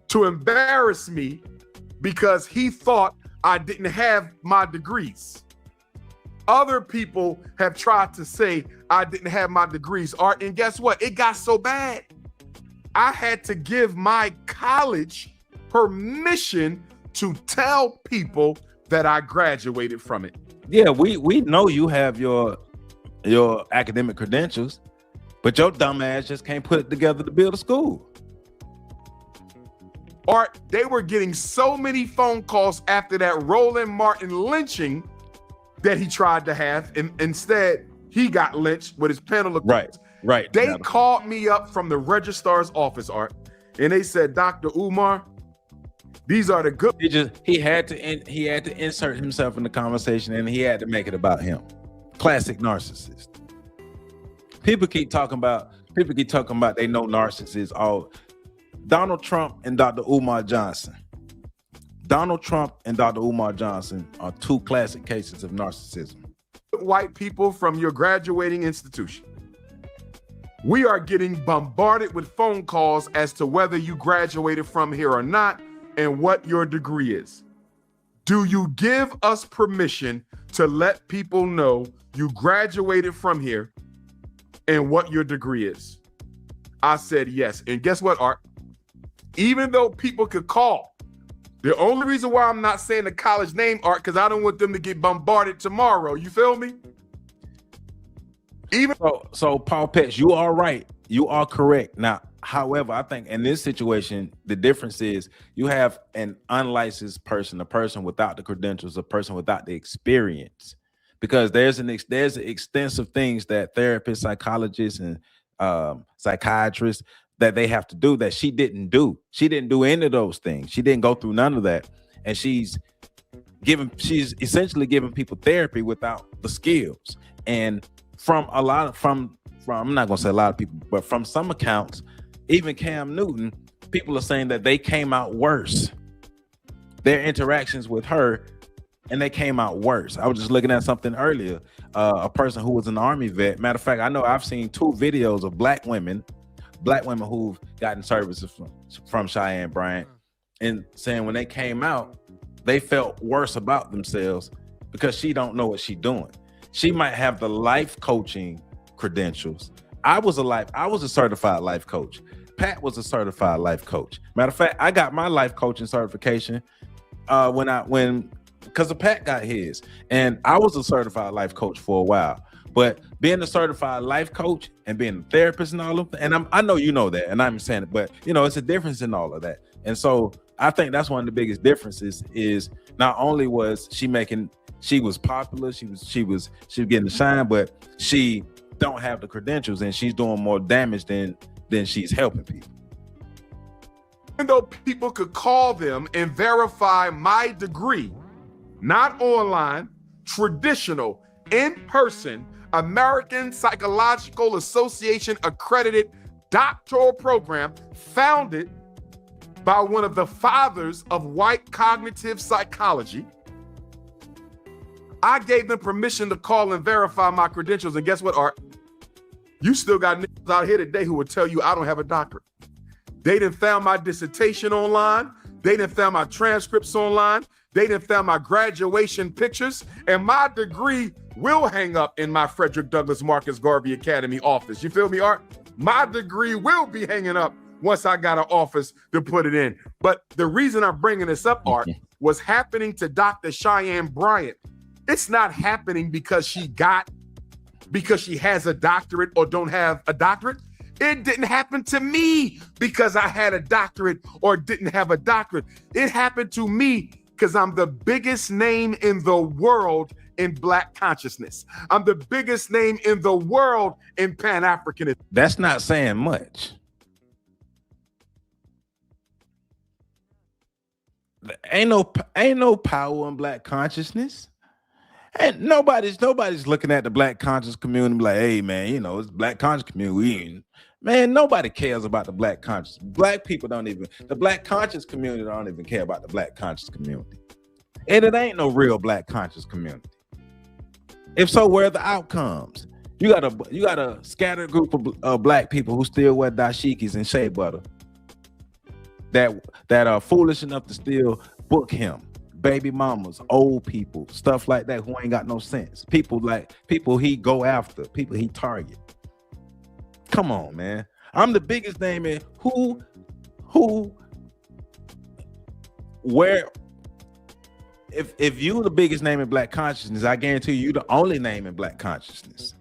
to embarrass me because he thought I didn't have my degrees. Other people have tried to say I didn't have my degrees, Art, and guess what? It got so bad. I had to give my college permission to tell people that I graduated from it. Yeah, we know you have your academic credentials, but your dumb ass just can't put it together to build a school. Art, they were getting so many phone calls after that Roland Martin lynching that he tried to have, and instead he got lynched with his panel of right. They called me up from the registrar's office, Art, and they said, Dr. Umar, these are the good. He had to insert himself in the conversation, and he had to make it about him. Classic narcissist. People keep talking about they know narcissists. All Donald Trump and Dr. Umar Johnson. Donald Trump and Dr. Umar Johnson are two classic cases of narcissism. White people from your graduating institution. We are getting bombarded with phone calls as to whether you graduated from here or not and what your degree is. Do you give us permission to let people know you graduated from here and what your degree is? I said yes. And guess what, Art? Even though people could call, the only reason why I'm not saying the college name, Art, because I don't want them to get bombarded tomorrow. You feel me? So Paul Petch, you are right. You are correct. Now, however, I think in this situation, the difference is you have an unlicensed person, a person without the credentials, a person without the experience, because there's extensive things that therapists, psychologists, and psychiatrists that they have to do that she didn't do. She didn't do any of those things. She didn't go through none of that, and she's essentially giving people therapy without the skills. And from I'm not gonna say a lot of people, but from some accounts, even Cam Newton, people are saying that they came out worse. Their interactions with her, and they came out worse. I was just looking at something earlier. A person who was an Army vet. Matter of fact, I know I've seen 2 videos of black women who've gotten services from Cheyenne Bryant, and saying when they came out, they felt worse about themselves because she don't know what she's doing. She might have the life coaching credentials. I was a certified life coach. Pat was a certified life coach. Matter of fact, I got my life coaching certification because Pat got his, and I was a certified life coach for a while. But being a certified life coach and being a therapist and all of that, and I know you know that, and I'm saying it, but it's a difference in all of that. And so I think that's one of the biggest differences is not only was she was popular, she was getting the shine, but she don't have the credentials, and she's doing more damage than she's helping people. Even though people could call them and verify my degree, not online, traditional, in person, American Psychological Association accredited doctoral program founded by one of the fathers of white cognitive psychology. I gave them permission to call and verify my credentials. And guess what, Art? You still got niggas out here today who will tell you I don't have a doctorate. They done found my dissertation online. They done found my transcripts online. They done found my graduation pictures. And my degree will hang up in my Frederick Douglass Marcus Garvey Academy office. You feel me, Art? My degree will be hanging up once I got an office to put it in. But the reason I'm bringing this up, Art, was happening to Dr. Cheyenne Bryant. It's not happening because she has a doctorate or don't have a doctorate. It didn't happen to me because I had a doctorate or didn't have a doctorate. It happened to me because I'm the biggest name in the world in Black consciousness. I'm the biggest name in the world in Pan-Africanism. That's not saying much. Ain't no power in Black consciousness. And nobody's looking at the Black conscious community like, hey man, it's Black conscious community. Man, nobody cares about the Black conscious. Black people the Black conscious community don't even care about the Black conscious community. And it ain't no real Black conscious community. If so, where are the outcomes? You got a scattered group of Black people who still wear dashikis and shea butter that are foolish enough to still book him. Baby mamas, old people, stuff like that who ain't got no sense. People he go after, people he target. Come on, man. I'm the biggest name in where. If you the biggest name in Black consciousness, I guarantee you the only name in Black consciousness.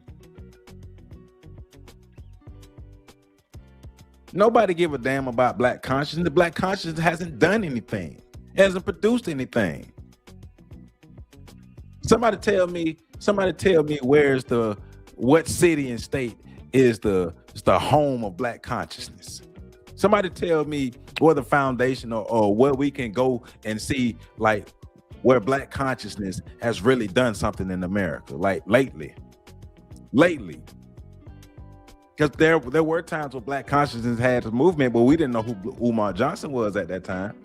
Nobody give a damn about Black consciousness. The Black consciousness hasn't done anything. It hasn't produced anything. Somebody tell me what city and state is the home of Black consciousness. Somebody tell me where the foundation or where we can go and see like where Black consciousness has really done something in America, like lately. Because there were times where Black consciousness had a movement, but we didn't know who Umar Johnson was at that time.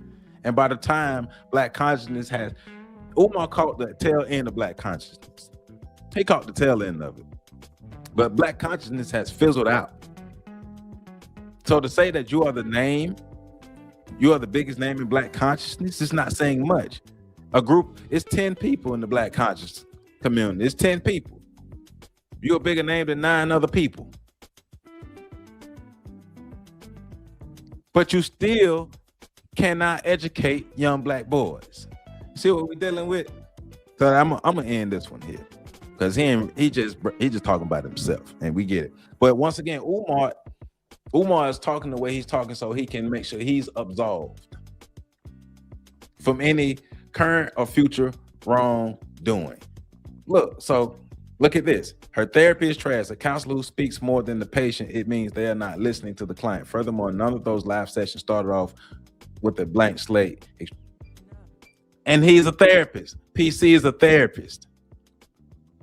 And by the time Black consciousness Umar caught the tail end of Black consciousness. He caught the tail end of it. But Black consciousness has fizzled out. So to say that you are the biggest name in Black consciousness, is not saying much. A group, it's 10 people in the Black conscious community. It's 10 people. You're a bigger name than 9 other people. But you still cannot educate young Black boys. See what we're dealing with? So I'm gonna end this one here. Because he just talking about himself, and we get it. But once again, Umar is talking the way he's talking so he can make sure he's absolved from any current or future wrongdoing. Look at this. Her therapy is trash. A counselor who speaks more than the patient, it means they are not listening to the client. Furthermore, none of those live sessions started off with a blank slate. And he's a therapist. PC is a therapist.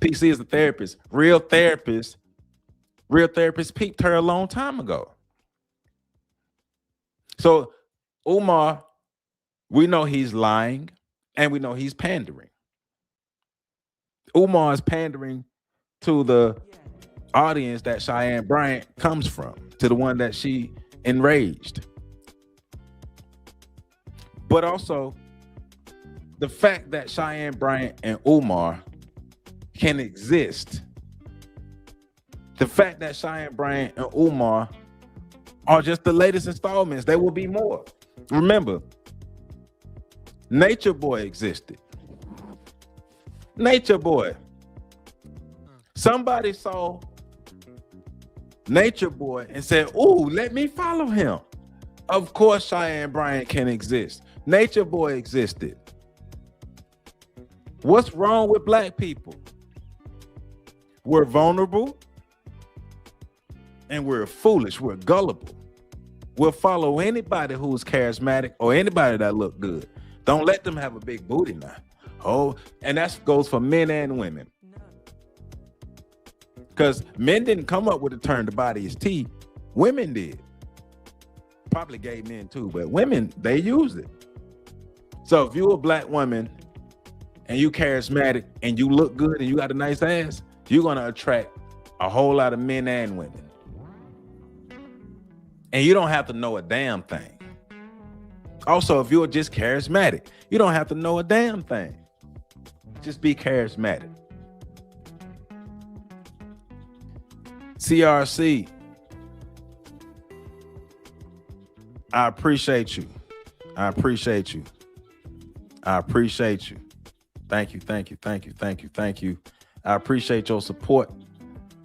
PC is a therapist. Real therapist peeped her a long time ago. So Umar, we know he's lying and we know he's pandering. Umar is pandering to the audience that Cheyenne Bryant comes from, to the one that she enraged. But also the fact that Cheyenne Bryant and Umar can exist. The fact that Cheyenne Bryant and Umar are just the latest installments. There will be more. Remember, Nature Boy existed. Nature Boy. Somebody saw Nature Boy and said, ooh, let me follow him. Of course, Cheyenne Bryant can exist. Nature Boy existed. What's wrong with Black people? We're vulnerable and we're foolish. We're gullible. We'll follow anybody who's charismatic or anybody that look good. Don't let them have a big booty now. Oh, and that goes for men and women. Because men didn't come up with the term "the body is tea." Women did. Probably gay men too, but women, they used it. So if you're a Black woman and you charismatic and you look good and you got a nice ass, you're gonna attract a whole lot of men and women. And you don't have to know a damn thing. Also, if you're just charismatic, you don't have to know a damn thing. Just be charismatic. CRC, I appreciate you. I appreciate you. I appreciate you. Thank you, thank you, thank you, thank you, thank you. I appreciate your support.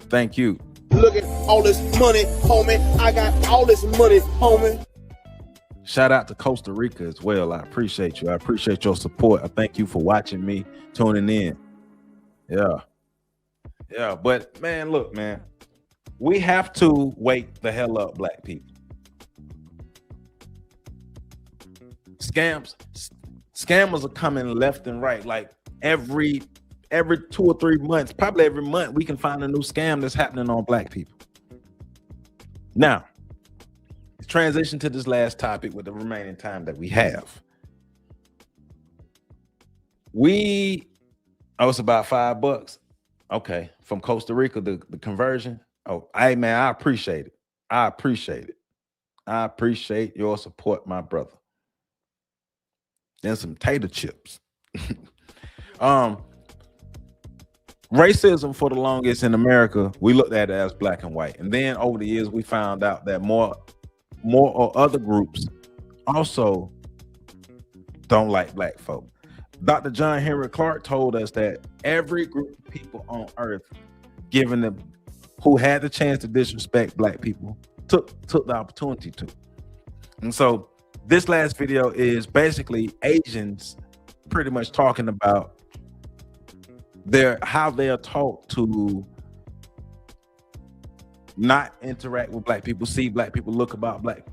Thank you. Look at all this money, homie. I got all this money, homie. Shout out to Costa Rica as well. I appreciate you. I appreciate your support. I thank you for watching me, tuning in. Yeah. Yeah, but man, look, man. We have to wake the hell up, black people. Scammers are coming left and right. Like every 2 or 3 months, probably every month, we can find a new scam that's happening on black people. Now, let's transition to this last topic with the remaining time that we have. It's about $5. Okay, from Costa Rica, the conversion. Oh, hey man, I appreciate it. I appreciate it. I appreciate your support, my brother. Then some tater chips. Racism for the longest in America, we looked at it as black and white. And then over the years, we found out that more or other groups also don't like black folk. Dr. John Henry Clark told us that every group of people on earth, given them who had the chance to disrespect black people, took the opportunity to. And so this last video is basically Asians pretty much talking about how they are taught to not interact with black people, see black people, look at black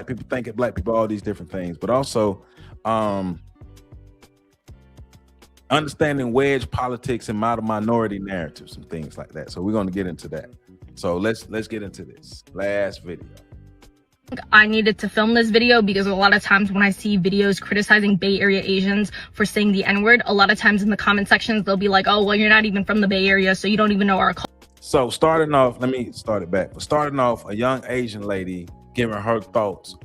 people, think at black people, all these different things, but also understanding wedge politics and minority narratives and things like that. So we're going to get into that. So let's get into this last video. I needed to film this video because a lot of times when I see videos criticizing Bay Area Asians for saying the N-word, a lot of times in the comment sections, they'll be like, oh, well, you're not even from the Bay Area, so you don't even know our culture. So starting off, let me start it back. Starting off, a young Asian lady giving her thoughts,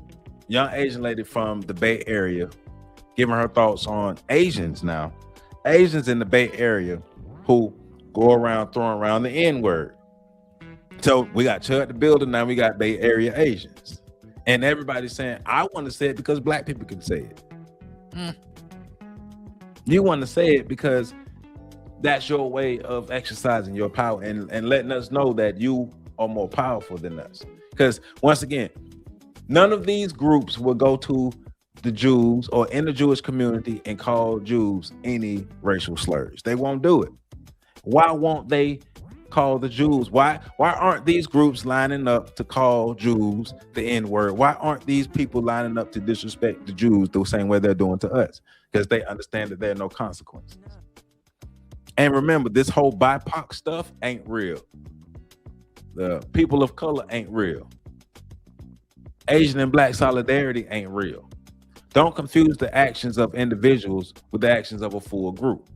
young Asian lady from the Bay Area, giving her thoughts on Asians now. Asians in the Bay Area who go around throwing around the N-word. So we got Chud the Builder, now we got Bay Area Asians. And everybody's saying, I want to say it because black people can say it. You want to say it because that's your way of exercising your power and letting us know that you are more powerful than us. Because once again, none of these groups will go to the Jews or in the Jewish community and call Jews any racial slurs. They won't do it. Why won't they call the Jews? Why aren't these groups lining up to call Jews the N-word? Why aren't these people lining up to disrespect the Jews the same way they're doing to us? Because they understand that there are no consequences. And remember, this whole BIPOC stuff ain't real. The people of color ain't real. Asian and black solidarity ain't real. Don't confuse the actions of individuals with the actions of a full group.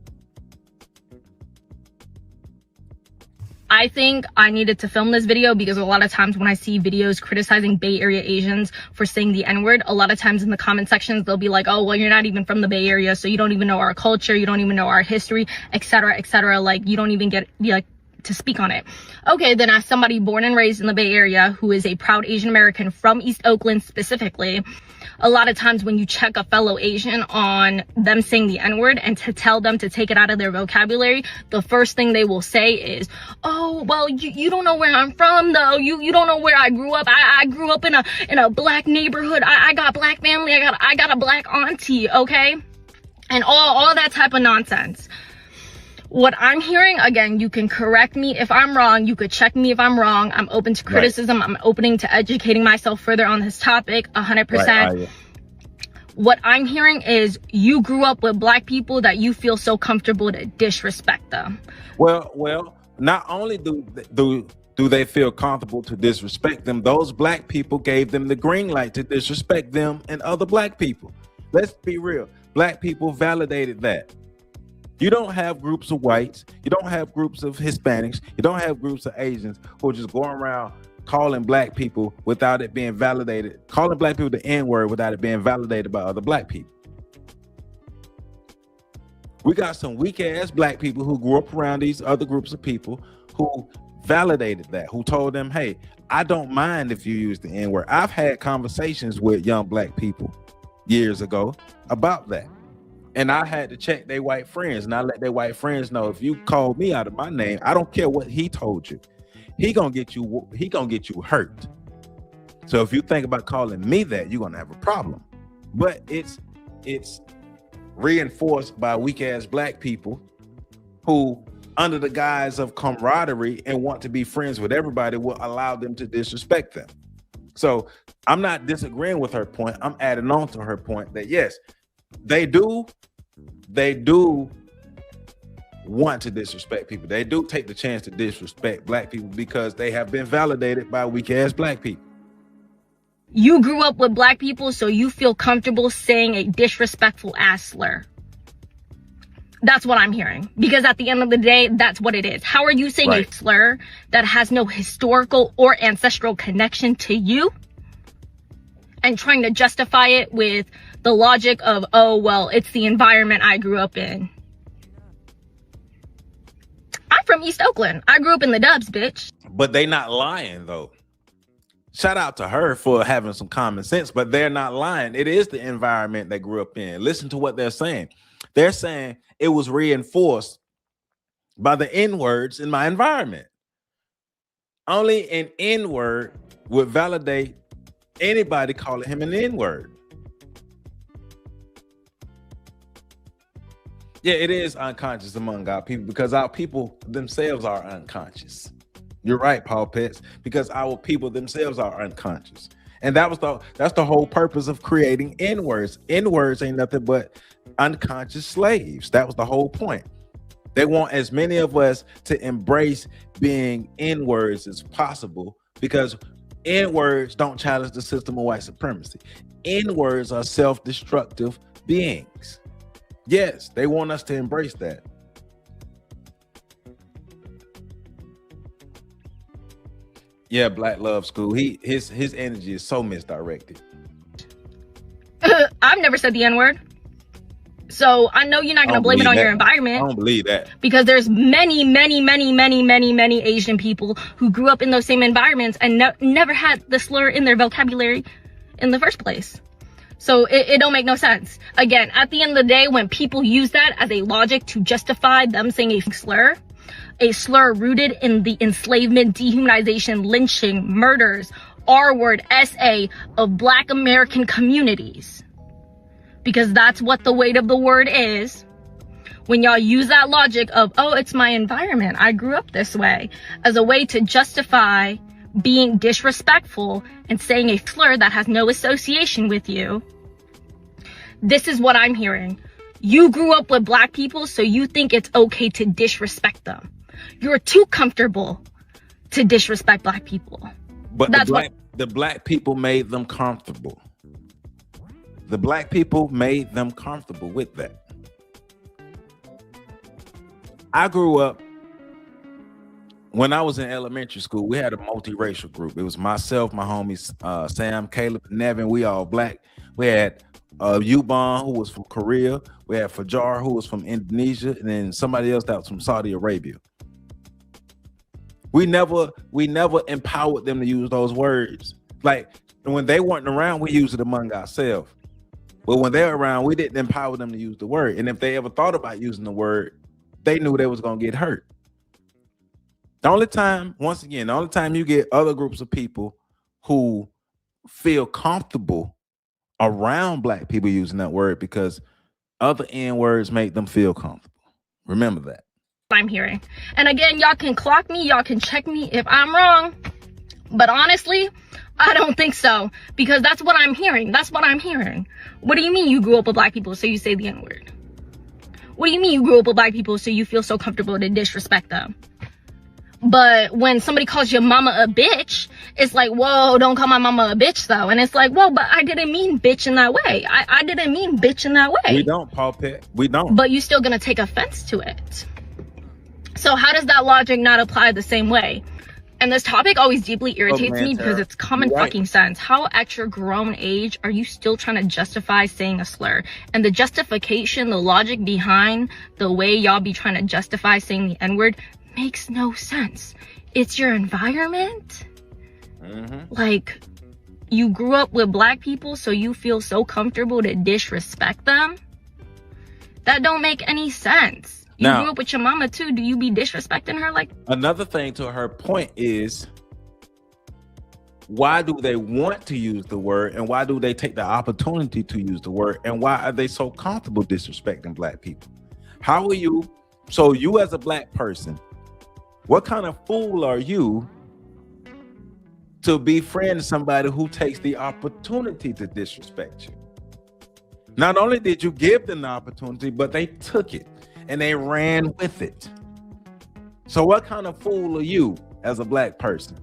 I think I needed to film this video because a lot of times when I see videos criticizing Bay Area Asians for saying the N-word, a lot of times in the comment sections, they'll be like, oh, well, you're not even from the Bay Area, so you don't even know our culture, you don't even know our history, etc., etc. Like, you don't even get, like, to speak on it. Okay, then as somebody born and raised in the Bay Area who is a proud Asian American from East Oakland specifically, a lot of times when you check a fellow Asian on them saying the N-word and to tell them to take it out of their vocabulary, the first thing they will say is, oh, well, you don't know where I'm from though. You don't know where I grew up. I grew up in a black neighborhood. I got black family. I got a black auntie, okay? And all that type of nonsense. What I'm hearing, again, you can correct me if I'm wrong. You could check me if I'm wrong. I'm open to criticism. Right. I'm open to educating myself further on this topic, 100%. Right. What I'm hearing is you grew up with black people that you feel so comfortable to disrespect them. Well, not only do they feel comfortable to disrespect them, those black people gave them the green light to disrespect them and other black people. Let's be real. Black people validated that. You don't have groups of whites, you don't have groups of Hispanics, you don't have groups of Asians who are just going around calling black people without it being validated, calling black people the N-word without it being validated by other black people. We got some weak ass black people who grew up around these other groups of people who validated that, who told them, hey, I don't mind if you use the N-word. I've had conversations with young black people years ago about that. And I had to check their white friends, and I let their white friends know, if you call me out of my name, I don't care what he told you. He gonna get you hurt. So if you think about calling me that, you're gonna have a problem. But it's reinforced by weak ass black people who, under the guise of camaraderie and want to be friends with everybody, will allow them to disrespect them. So I'm not disagreeing with her point. I'm adding on to her point that yes, they do want to disrespect people. They do take the chance to disrespect black people because they have been validated by weak ass black people. You grew up with black people, so you feel comfortable saying a disrespectful ass slur. That's what I'm hearing. Because at the end of the day, that's what it is. How are you saying a slur that has no historical or ancestral connection to you and trying to justify it with the logic of, oh, well, it's the environment I grew up in? I'm from East Oakland. I grew up in the Dubs, bitch. But they not lying, though. Shout out to her for having some common sense, but they're not lying. It is the environment they grew up in. Listen to what they're saying. They're saying it was reinforced by the N-words in my environment. Only an N-word would validate anybody calling him an N-word. Yeah, it is unconscious among our people because our people themselves are unconscious. You're right, Paul Pitts, because our people themselves are unconscious. And that's the whole purpose of creating N-words. N-words ain't nothing but unconscious slaves. That was the whole point. They want as many of us to embrace being N-words as possible because N-words don't challenge the system of white supremacy. N-words are self-destructive beings. Yes, they want us to embrace that. Yeah, Black Love School. His energy is so misdirected. I've never said the N-word. So I know you're not going to blame it on your environment. I don't believe that. Because there's many Asian people who grew up in those same environments and never had the slur in their vocabulary in the first place. So it don't make no sense. Again, at the end of the day, when people use that as a logic to justify them saying a slur rooted in the enslavement, dehumanization, lynching, murders, R-word, SA of Black American communities. Because that's what the weight of the word is. When y'all use that logic of, oh, it's my environment, I grew up this way, as a way to justify being disrespectful and saying a slur that has no association with you, this is what I'm hearing. You grew up with Black people, so you think it's okay to disrespect them. You're too comfortable to disrespect Black people. But the black people made them comfortable. The Black people made them comfortable with that. I grew up, when I was in elementary school, we had a multiracial group. It was myself, my homies, Sam, Caleb, and Nevin. We all Black. We had Ubon, who was from Korea. We had Fajar, who was from Indonesia, and then somebody else that was from Saudi Arabia. We never empowered them to use those words. Like when they weren't around, we used it among ourselves. But when they're around, we didn't empower them to use the word. And if they ever thought about using the word, they knew they was gonna get hurt. The only time you get other groups of people who feel comfortable around Black people using that word because other N-words make them feel comfortable. Remember that. I'm hearing. And again, y'all can clock me, y'all can check me if I'm wrong. But honestly, I don't think so. Because that's what I'm hearing. That's what I'm hearing. What do you mean you grew up with Black people so you say the N-word? What do you mean you grew up with Black people so you feel so comfortable to disrespect them? But when somebody calls your mama a bitch, it's like, whoa, don't call my mama a bitch though. And it's like, well, but I didn't mean bitch in that way. I didn't mean bitch in that way. We don't, Paul Pitt. We don't. But you're still gonna take offense to it. So how does that logic not apply the same way? And this topic always deeply irritates me because Tara. it's common You're right. fucking sense. How at your grown age are you still trying to justify saying a slur? And the justification, the logic behind the way y'all be trying to justify saying the N-word makes no sense. It's your environment. Like, you grew up with black people, so you feel so comfortable to disrespect them? That don't make any sense. You Now- grew up with your mama too. Do you be disrespecting her like? Another thing to her point is, why do they want to use the word, and why do they take the opportunity to use the word, and why are they so comfortable disrespecting black people? How are you? So you as a black person, what kind of fool are you to befriend somebody who takes the opportunity to disrespect you? Not only did you give them the opportunity, but they took it and they ran with it. So what kind of fool are you as a black person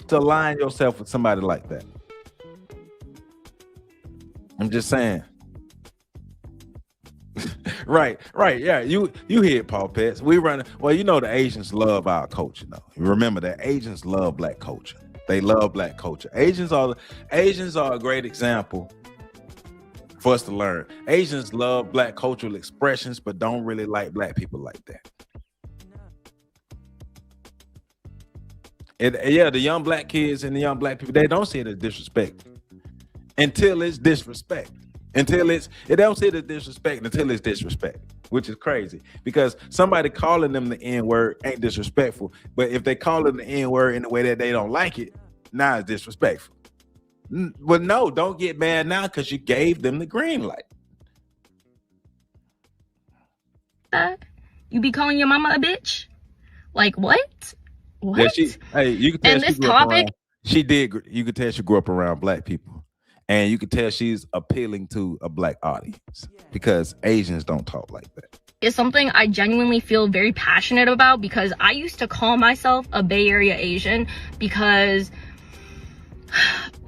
to align yourself with somebody like that? I'm just saying. Right, yeah. You hit Paul Pets. We run. Well, you know the Asians love our culture, though. Remember that Asians love black culture. They love black culture. Asians are a great example for us to learn. Asians love black cultural expressions, but don't really like black people like that. Yeah, the young black kids and the young black people, they don't see it as disrespect until it's disrespect. They don't see it as disrespect until it's disrespect, which is crazy, because somebody calling them the N-word ain't disrespectful, but if they call them the N-word in a way that they don't like it, now it's disrespectful. Well, no, don't get mad now because you gave them the green light. You be calling your mama a bitch? Like what? What? Yeah, you can tell And she this grew up topic, around- she did. You could tell she grew up around black people, and you could tell she's appealing to a black audience because Asians don't talk like that. is something I genuinely feel very passionate about, because I used to call myself a Bay Area Asian because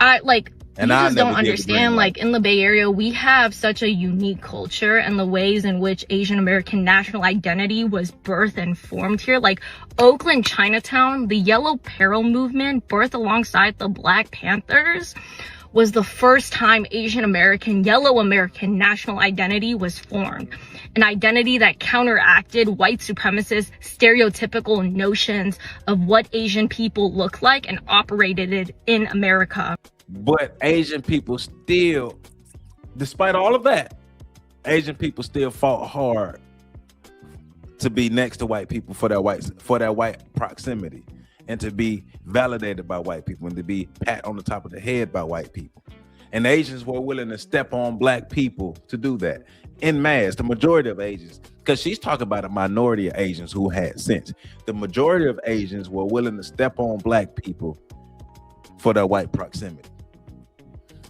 I like, And you I just never don't give the green understand, light. like in the Bay Area, we have such a unique culture, and the ways in which Asian American national identity was birthed and formed here. Like Oakland, Chinatown, the Yellow Peril movement, birthed alongside the Black Panthers, was the first time Asian American, Yellow American national identity was formed. An identity that counteracted white supremacist stereotypical notions of what Asian people look like and operated it in America. But Asian people still, despite all of that, Asian people still fought hard to be next to white people for that white proximity, and to be validated by white people, and to be pat on the top of the head by white people. And Asians were willing to step on black people to do that in mass. The majority of Asians, because she's talking about a minority of Asians who had sense. The majority of Asians were willing to step on black people for their white proximity.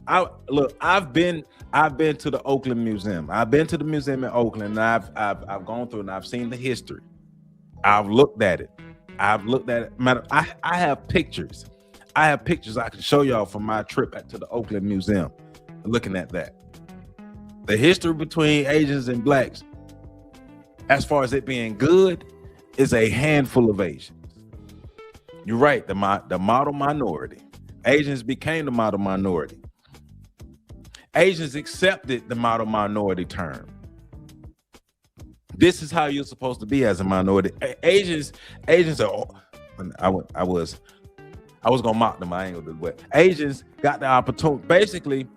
I've been to the Oakland Museum. I've been to the museum in Oakland, and I've gone through and I've seen the history. I've looked at it. I have pictures. I can show y'all from my trip to the Oakland Museum. Looking at that, the history between Asians and blacks, as far as it being good, is a handful of Asians. You're right. The model minority. Asians became the model minority. Asians accepted the model minority term. This is how you're supposed to be as a minority. Asians are. I was gonna mock them. I ain't gonna do it. But Asians got the opportunity. Basically,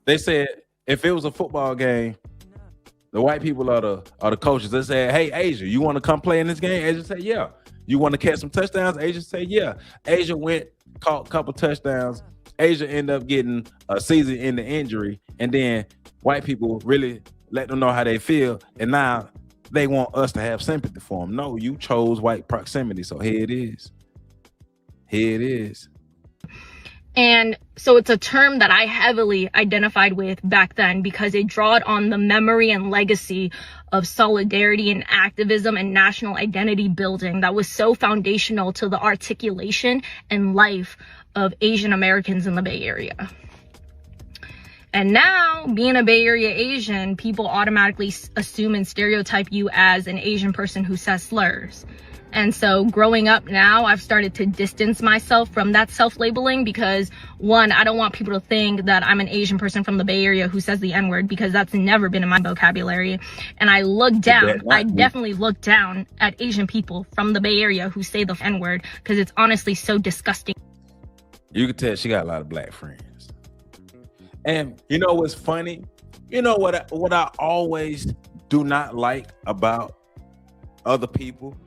they said if it was a football game, the white people are the coaches. They said, "Hey, Asia, you want to come play in this game?" Asia said, "Yeah." You want to catch some touchdowns? Asia said, "Yeah." Asia went, caught a couple touchdowns. Asia ended up getting a season-ending injury, and then white people really let them know how they feel, and now they want us to have sympathy for them. No, you chose white proximity, so here it is. Here it is. And so it's a term that I heavily identified with back then, because it drawed on the memory and legacy of solidarity and activism and national identity building that was so foundational to the articulation and life of Asian Americans in the Bay Area. And now, being a Bay Area Asian, people automatically assume and stereotype you as an Asian person who says slurs. And so growing up now, I've started to distance myself from that self-labeling because, one, I don't want people to think that I'm an Asian person from the Bay Area who says the N-word, because that's never been in my vocabulary. And I definitely look down at Asian people from the Bay Area who say the N-word, because it's honestly so disgusting. You can tell she got a lot of black friends. And you know what's funny? You know what I always do not like about other people?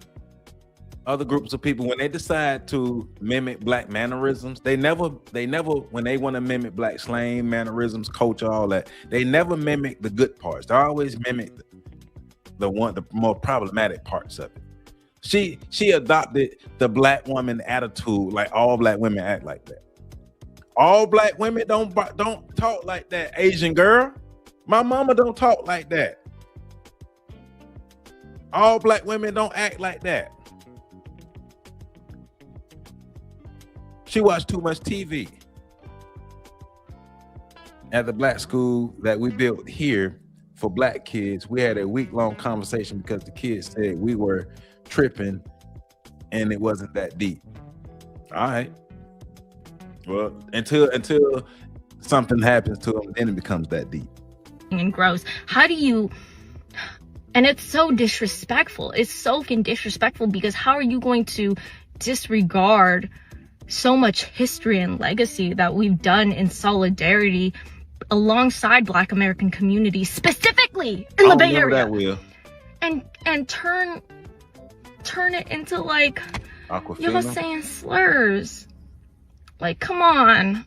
Other groups of people, when they decide to mimic black mannerisms, they never when they want to mimic black slang, mannerisms, culture, all that, they never mimic the good parts. They always mimic the more problematic parts of it. She adopted the black woman attitude, like all black women act like that. All black women don't talk like that, Asian girl. My mama don't talk like that. All black women don't act like that. She watched too much TV. At the black school that we built here for black kids, we had a week-long conversation because the kids said we were tripping and it wasn't that deep. All right. Well, until something happens to them, then it becomes that deep. And gross. How do you... And it's so disrespectful. It's so fucking disrespectful, because how are you going to disregard so much history and legacy that we've done in solidarity alongside Black American communities, specifically in the Bay Area, that will. and turn it into like Aquafina. Y'all saying slurs. Like, come on,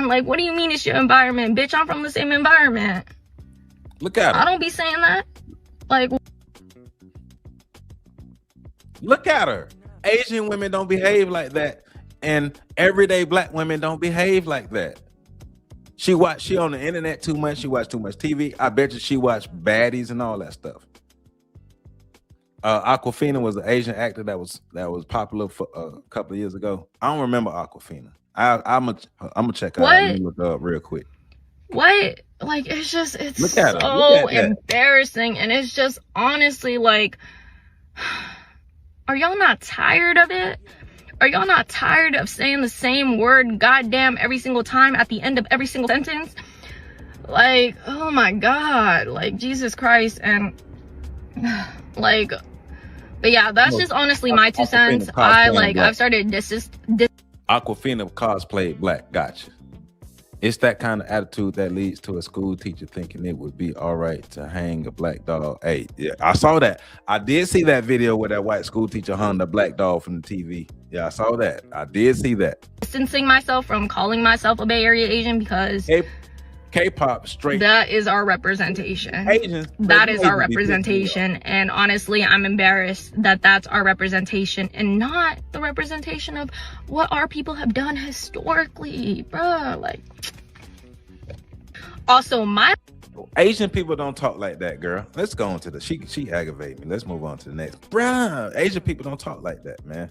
like, what do you mean it's your environment, bitch? I'm from the same environment. Look at her. I don't be saying that. Like, look at her. Asian women don't behave like that. And everyday black women don't behave like that. She on the internet too much. She watched too much TV. I bet you she watched baddies and all that stuff. Aquafina was an Asian actor that was popular for a couple of years ago. I don't remember Aquafina. I'm gonna check her out. Let me look her up real quick. What? Like, it's just, it's look at so embarrassing. And it's just honestly like, are y'all not tired of it? Are y'all not tired of saying the same word goddamn every single time at the end of every single sentence? Like, oh my God, like, Jesus Christ. And like, but yeah, that's just honestly my 2 cents. I've started Aquafina cosplayed black. Gotcha. It's that kind of attitude that leads to a school teacher thinking it would be all right to hang a black dog. Hey, yeah, I saw that. I did see that video where that white school teacher hung the black dog from the TV. Yeah, I saw that. I did see that. Distancing myself from calling myself a Bay Area Asian, because K-pop straight. That is our representation. Asians. That is our representation. And honestly, I'm embarrassed that that's our representation and not the representation of what our people have done historically, bruh. Like, also, my Asian people don't talk like that, girl. Let's go on to the she aggravated me. Let's move on to the next. Bruh, Asian people don't talk like that, man.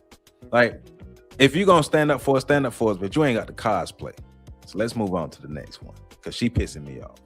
Like, if you're gonna stand up for us, but you ain't got the cosplay. So let's move on to the next one, because she pissing me off.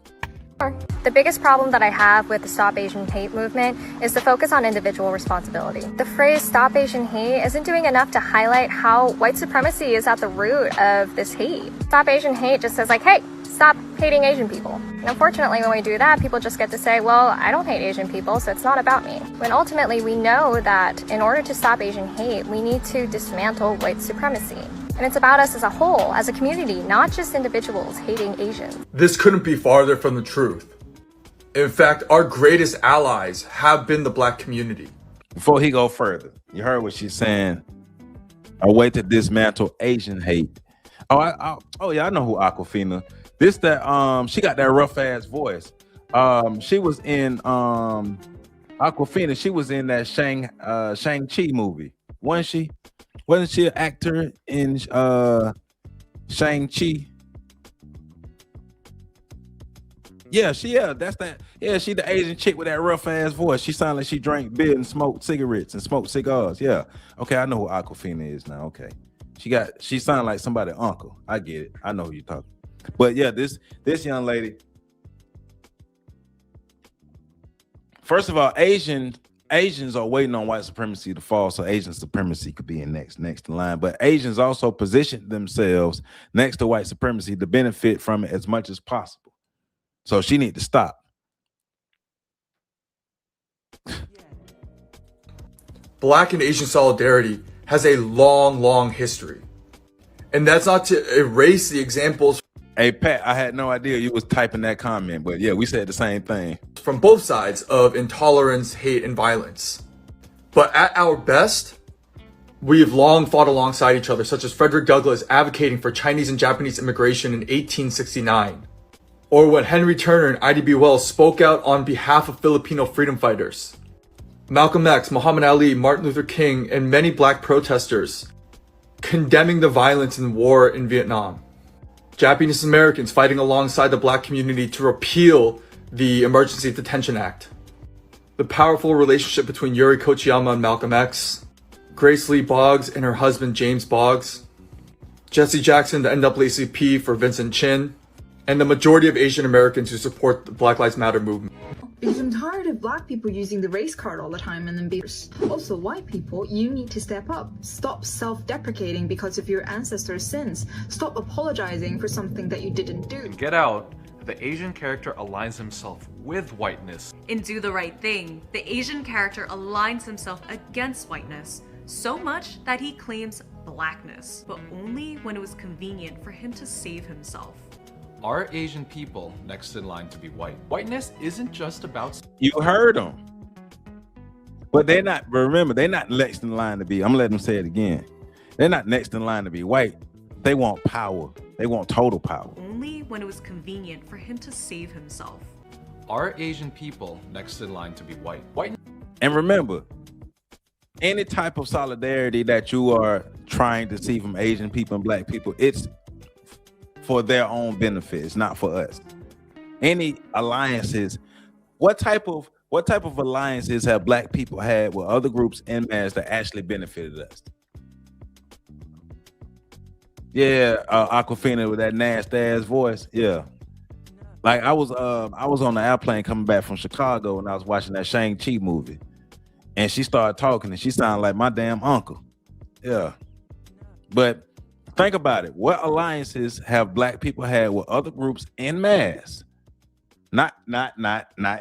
The biggest problem that I have with the Stop Asian Hate movement is the focus on individual responsibility. The phrase Stop Asian Hate isn't doing enough to highlight how white supremacy is at the root of this hate. Stop Asian Hate just says like, hey, stop hating Asian people. And unfortunately, when we do that, people just get to say, well, I don't hate Asian people, so it's not about me. When ultimately we know that in order to stop Asian hate, we need to dismantle white supremacy. And it's about us as a whole, as a community, not just individuals hating Asians. This couldn't be farther from the truth. In fact, our greatest allies have been the black community. Before he go further, you heard what she's saying. A way to dismantle Asian hate. Oh yeah, I know who Aquafina. This that she got that rough ass voice. She was in Aquafina. She was in that Shang-Chi movie, wasn't she? Wasn't she an actor in Shang-Chi? Yeah, that's that. Yeah, she the Asian chick with that rough ass voice. She sounded like she drank beer and smoked cigarettes and smoked cigars. Yeah. Okay, I know who Aquafina is now. Okay. She sounded like somebody's uncle. I get it. I know who you're talking. But yeah, this young lady. First of all, Asians are waiting on white supremacy to fall so Asian supremacy could be in next in line. But Asians also positioned themselves next to white supremacy to benefit from it as much as possible. So she need to stop. Black and Asian solidarity has a long history. And that's not to erase the examples. Hey, Pat, I had no idea you was typing that comment, but yeah, we said the same thing. From both sides of intolerance, hate, and violence. But at our best, we have long fought alongside each other, such as Frederick Douglass advocating for Chinese and Japanese immigration in 1869. Or when Henry Turner and Ida B. Wells spoke out on behalf of Filipino freedom fighters. Malcolm X, Muhammad Ali, Martin Luther King, and many black protesters condemning the violence and war in Vietnam. Japanese Americans fighting alongside the black community to repeal the Emergency Detention Act. The powerful relationship between Yuri Kochiyama and Malcolm X. Grace Lee Boggs and her husband James Boggs. Jesse Jackson, the NAACP for Vincent Chin. And the majority of Asian Americans who support the Black Lives Matter movement. Because I'm tired of black people using the race card all the time and then be also white people, you need to step up. Stop self-deprecating because of your ancestors' sins. Stop apologizing for something that you didn't do. Get Out, the Asian character aligns himself with whiteness. In Do the Right Thing, the Asian character aligns himself against whiteness, so much that he claims blackness, but only when it was convenient for him to save himself. Are Asian people next in line to be white? Whiteness isn't just about... You heard them. But they're not, remember, they're not next in line to be, I'm letting them say it again. They're not next in line to be white. They want power. They want total power. Only when it was convenient for him to save himself. Are Asian people next in line to be white? And remember, any type of solidarity that you are trying to see from Asian people and black people, it's for their own benefit. It's not for us. Any alliances, what type of alliances have black people had with other groups en masse that actually benefited us? Yeah, Aquafina with that nasty ass voice. Yeah, like I was on the airplane coming back from Chicago and I was watching that Shang-Chi movie, and she started talking and she sounded like my damn uncle. Yeah, but think about it. What alliances have black people had with other groups en masse? Not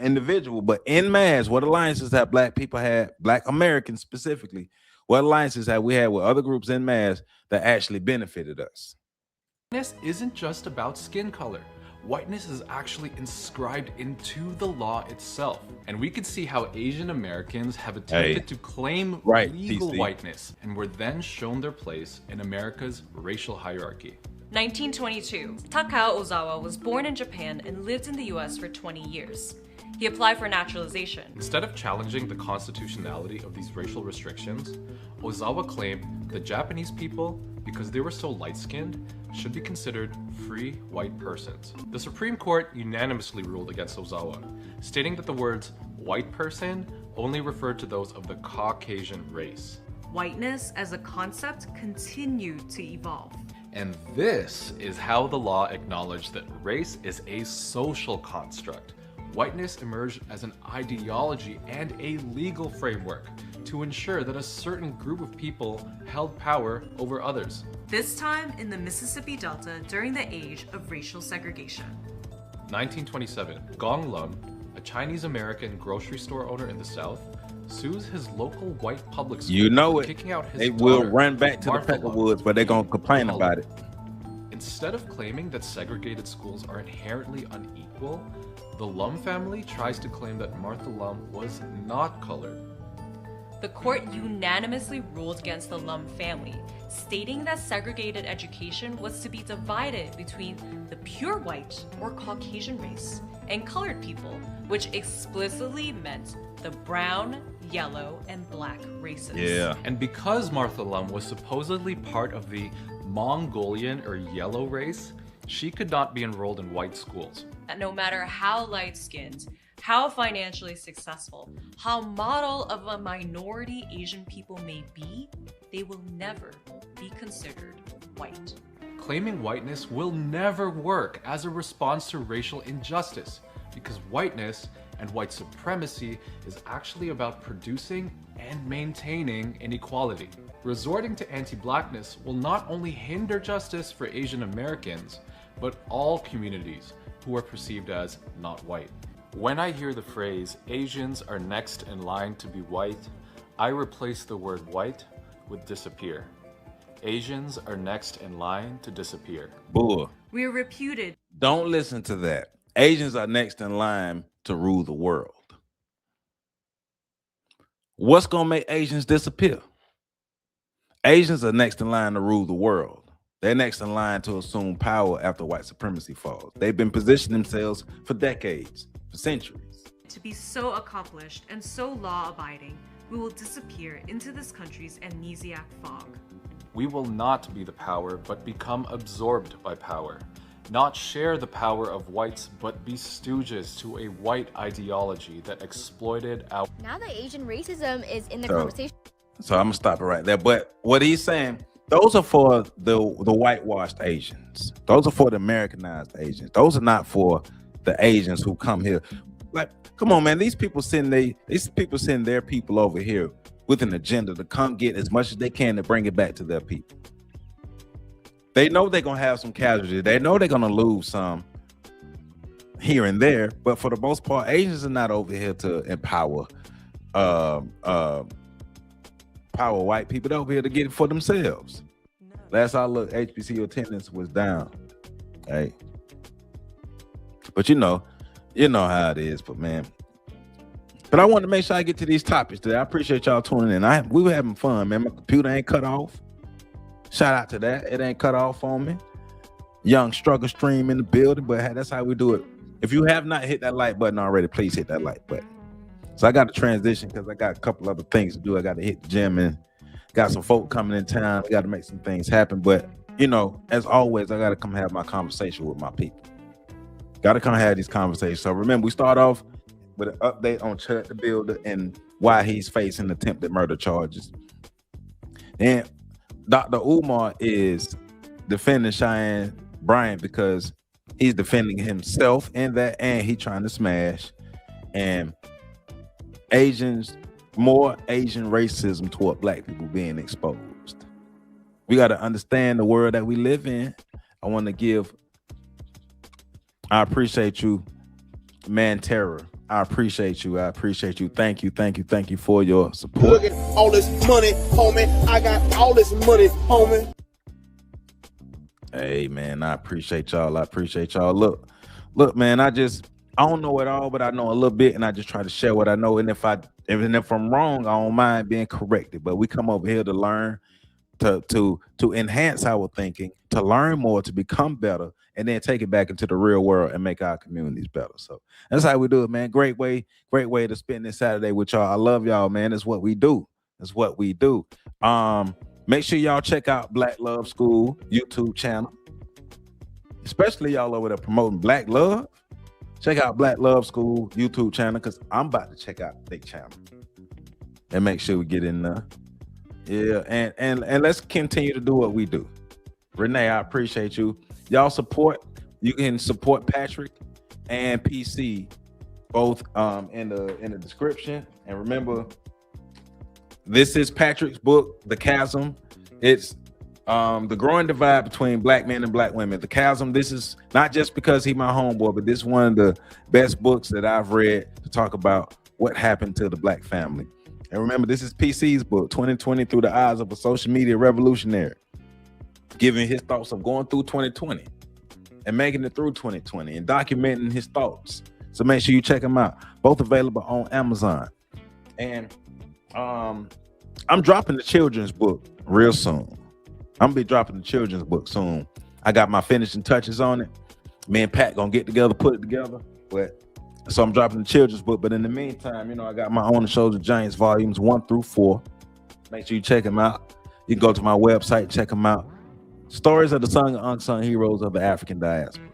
individual, but en masse. What alliances have black people had, black Americans specifically? What alliances have we had with other groups en masse that actually benefited us? Whiteness isn't just about skin color. Whiteness is actually inscribed into the law itself. And we could see how Asian Americans have attempted to claim legal whiteness and were then shown their place in America's racial hierarchy. 1922. Takao Ozawa was born in Japan and lived in the US for 20 years. He applied for naturalization. Instead of challenging the constitutionality of these racial restrictions, Ozawa claimed that Japanese people, because they were so light-skinned, should be considered free white persons. The Supreme Court unanimously ruled against Ozawa, stating that the words white person only referred to those of the Caucasian race. Whiteness as a concept continued to evolve. And this is how the law acknowledged that race is a social construct. Whiteness emerged as an ideology and a legal framework to ensure that a certain group of people held power over others. This time in the Mississippi Delta during the age of racial segregation. 1927, Gong Lum, a Chinese-American grocery store owner in the South, sues his local white public school for kicking out his they daughter, will run back to Martha the Lum. Peckerwoods, but they're gonna complain about it. Instead of claiming that segregated schools are inherently unequal, the Lum family tries to claim that Martha Lum was not colored. The court unanimously ruled against the Lum family, stating that segregated education was to be divided between the pure white or Caucasian race and colored people, which explicitly meant the brown, yellow, and black races. Yeah. And because Martha Lum was supposedly part of the Mongolian or yellow race, she could not be enrolled in white schools. No matter how light-skinned, how financially successful, how model of a minority Asian people may be, they will never be considered white. Claiming whiteness will never work as a response to racial injustice, because whiteness and white supremacy is actually about producing and maintaining inequality. Resorting to anti-blackness will not only hinder justice for Asian Americans, but all communities who are perceived as not white. When I hear the phrase, Asians are next in line to be white, I replace the word white with disappear. Asians are next in line to disappear. Bull. We are reputed. Don't listen to that. Asians are next in line to rule the world. What's going to make Asians disappear? Asians are next in line to rule the world. They're next in line to assume power after white supremacy falls. They've been positioning themselves for decades, for centuries. To be so accomplished and so law-abiding, we will disappear into this country's amnesiac fog. We will not be the power, but become absorbed by power. Not share the power of whites, but be stooges to a white ideology that exploited our... Now that Asian racism is in the conversation. So I'm gonna stop it right there. But what he's saying, those are for the whitewashed Asians. Those are for the Americanized Asians. Those are not for the Asians who come here. Like, come on, man. These people send their people over here with an agenda to come get as much as they can to bring it back to their people. They know they're gonna have some casualties. They know they're gonna lose some here and there, but for the most part, Asians are not over here to empower power white people. They're over here to get it for themselves. Last I looked, HBCU attendance was down. Hey, but you know how it is. But man, but I wanted to make sure I get to these topics today. I appreciate y'all tuning in. We were having fun, man. My computer ain't cut off. Shout out to that. It ain't cut off on me. Young struggle stream in the building, but hey, that's how we do it. If you have not hit that like button already, please hit that like button. So I got to transition because I got a couple other things to do. I got to hit the gym and got some folk coming in town. I got to make some things happen. But, you know, as always, I got to come have my conversation with my people. Got to come have these conversations. So remember, we start off with an update on Chud the Builder and why he's facing attempted murder charges. And Dr. Umar is defending Cheyenne Bryant because he's defending himself in that, and he trying to smash. And more Asian racism toward black people being exposed. We got to understand the world that we live in. I appreciate you, Man Terror. I appreciate you. Thank you for your support. Look at all this money, homie. I got all this money, homie. Hey, man, I appreciate y'all. Look, man, I don't know it all, but I know a little bit, and I just try to share what I know. And if I'm wrong, I don't mind being corrected. But we come over here to learn, to enhance our thinking, to learn more, to become better, and then take it back into the real world and make our communities better. So that's how we do it, man. Great way to spend this Saturday with y'all. I love y'all, man. It's what we do. Make sure y'all check out Black Love School YouTube channel, especially y'all over there promoting Black Love. Check out Black Love School YouTube channel because I'm about to check out their channel and make sure we get in there. Yeah, and let's continue to do what we do. Renee, I appreciate you. Y'all support. You can support Patrick and PC both in the description. And remember, this is Patrick's book, The Chasm. It's the growing divide between black men and black women. The Chasm. This is not just because he's my homeboy, but this is one of the best books that I've read to talk about what happened to the black family. And remember, this is PC's book, 2020 Through the Eyes of a Social Media Revolutionary, giving his thoughts of going through 2020 and making it through 2020 and documenting his thoughts. So make sure you check them out. Both available on Amazon. And I'm dropping the children's book real soon. I'm gonna be dropping the children's book soon. I got my finishing touches on it. Me and Pat gonna get together, put it together. So I'm dropping the children's book. But in the meantime, I got my On the Shoulders Giants volumes 1 through 4. Make sure you check them out. You can go to my website, check them out. Stories of the sung and unsung heroes of the African diaspora.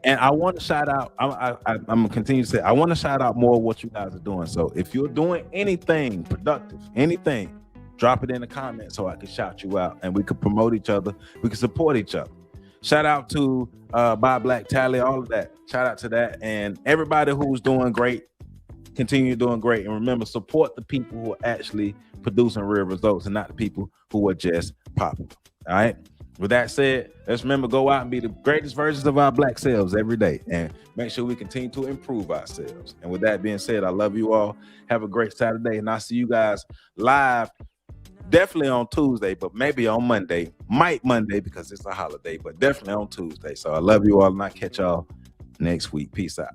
And I want to shout out, I'm gonna continue to say, I want to shout out more of what you guys are doing. So if you're doing anything productive, anything, Drop it in the comments so I can shout you out and we can promote each other. We can support each other. Shout out to Buy Black Tally, all of that. Shout out to that. And everybody who's doing great, continue doing great. And remember, support the people who are actually producing real results and not the people who are just popular. All right. With that said, let's remember, go out and be the greatest versions of our black selves every day and make sure we continue to improve ourselves. And with that being said, I love you all. Have a great Saturday. And I'll see you guys live definitely on Tuesday, but maybe on Monday. Might Monday because it's a holiday, but definitely on Tuesday. So I love you all and I'll catch y'all next week. Peace out.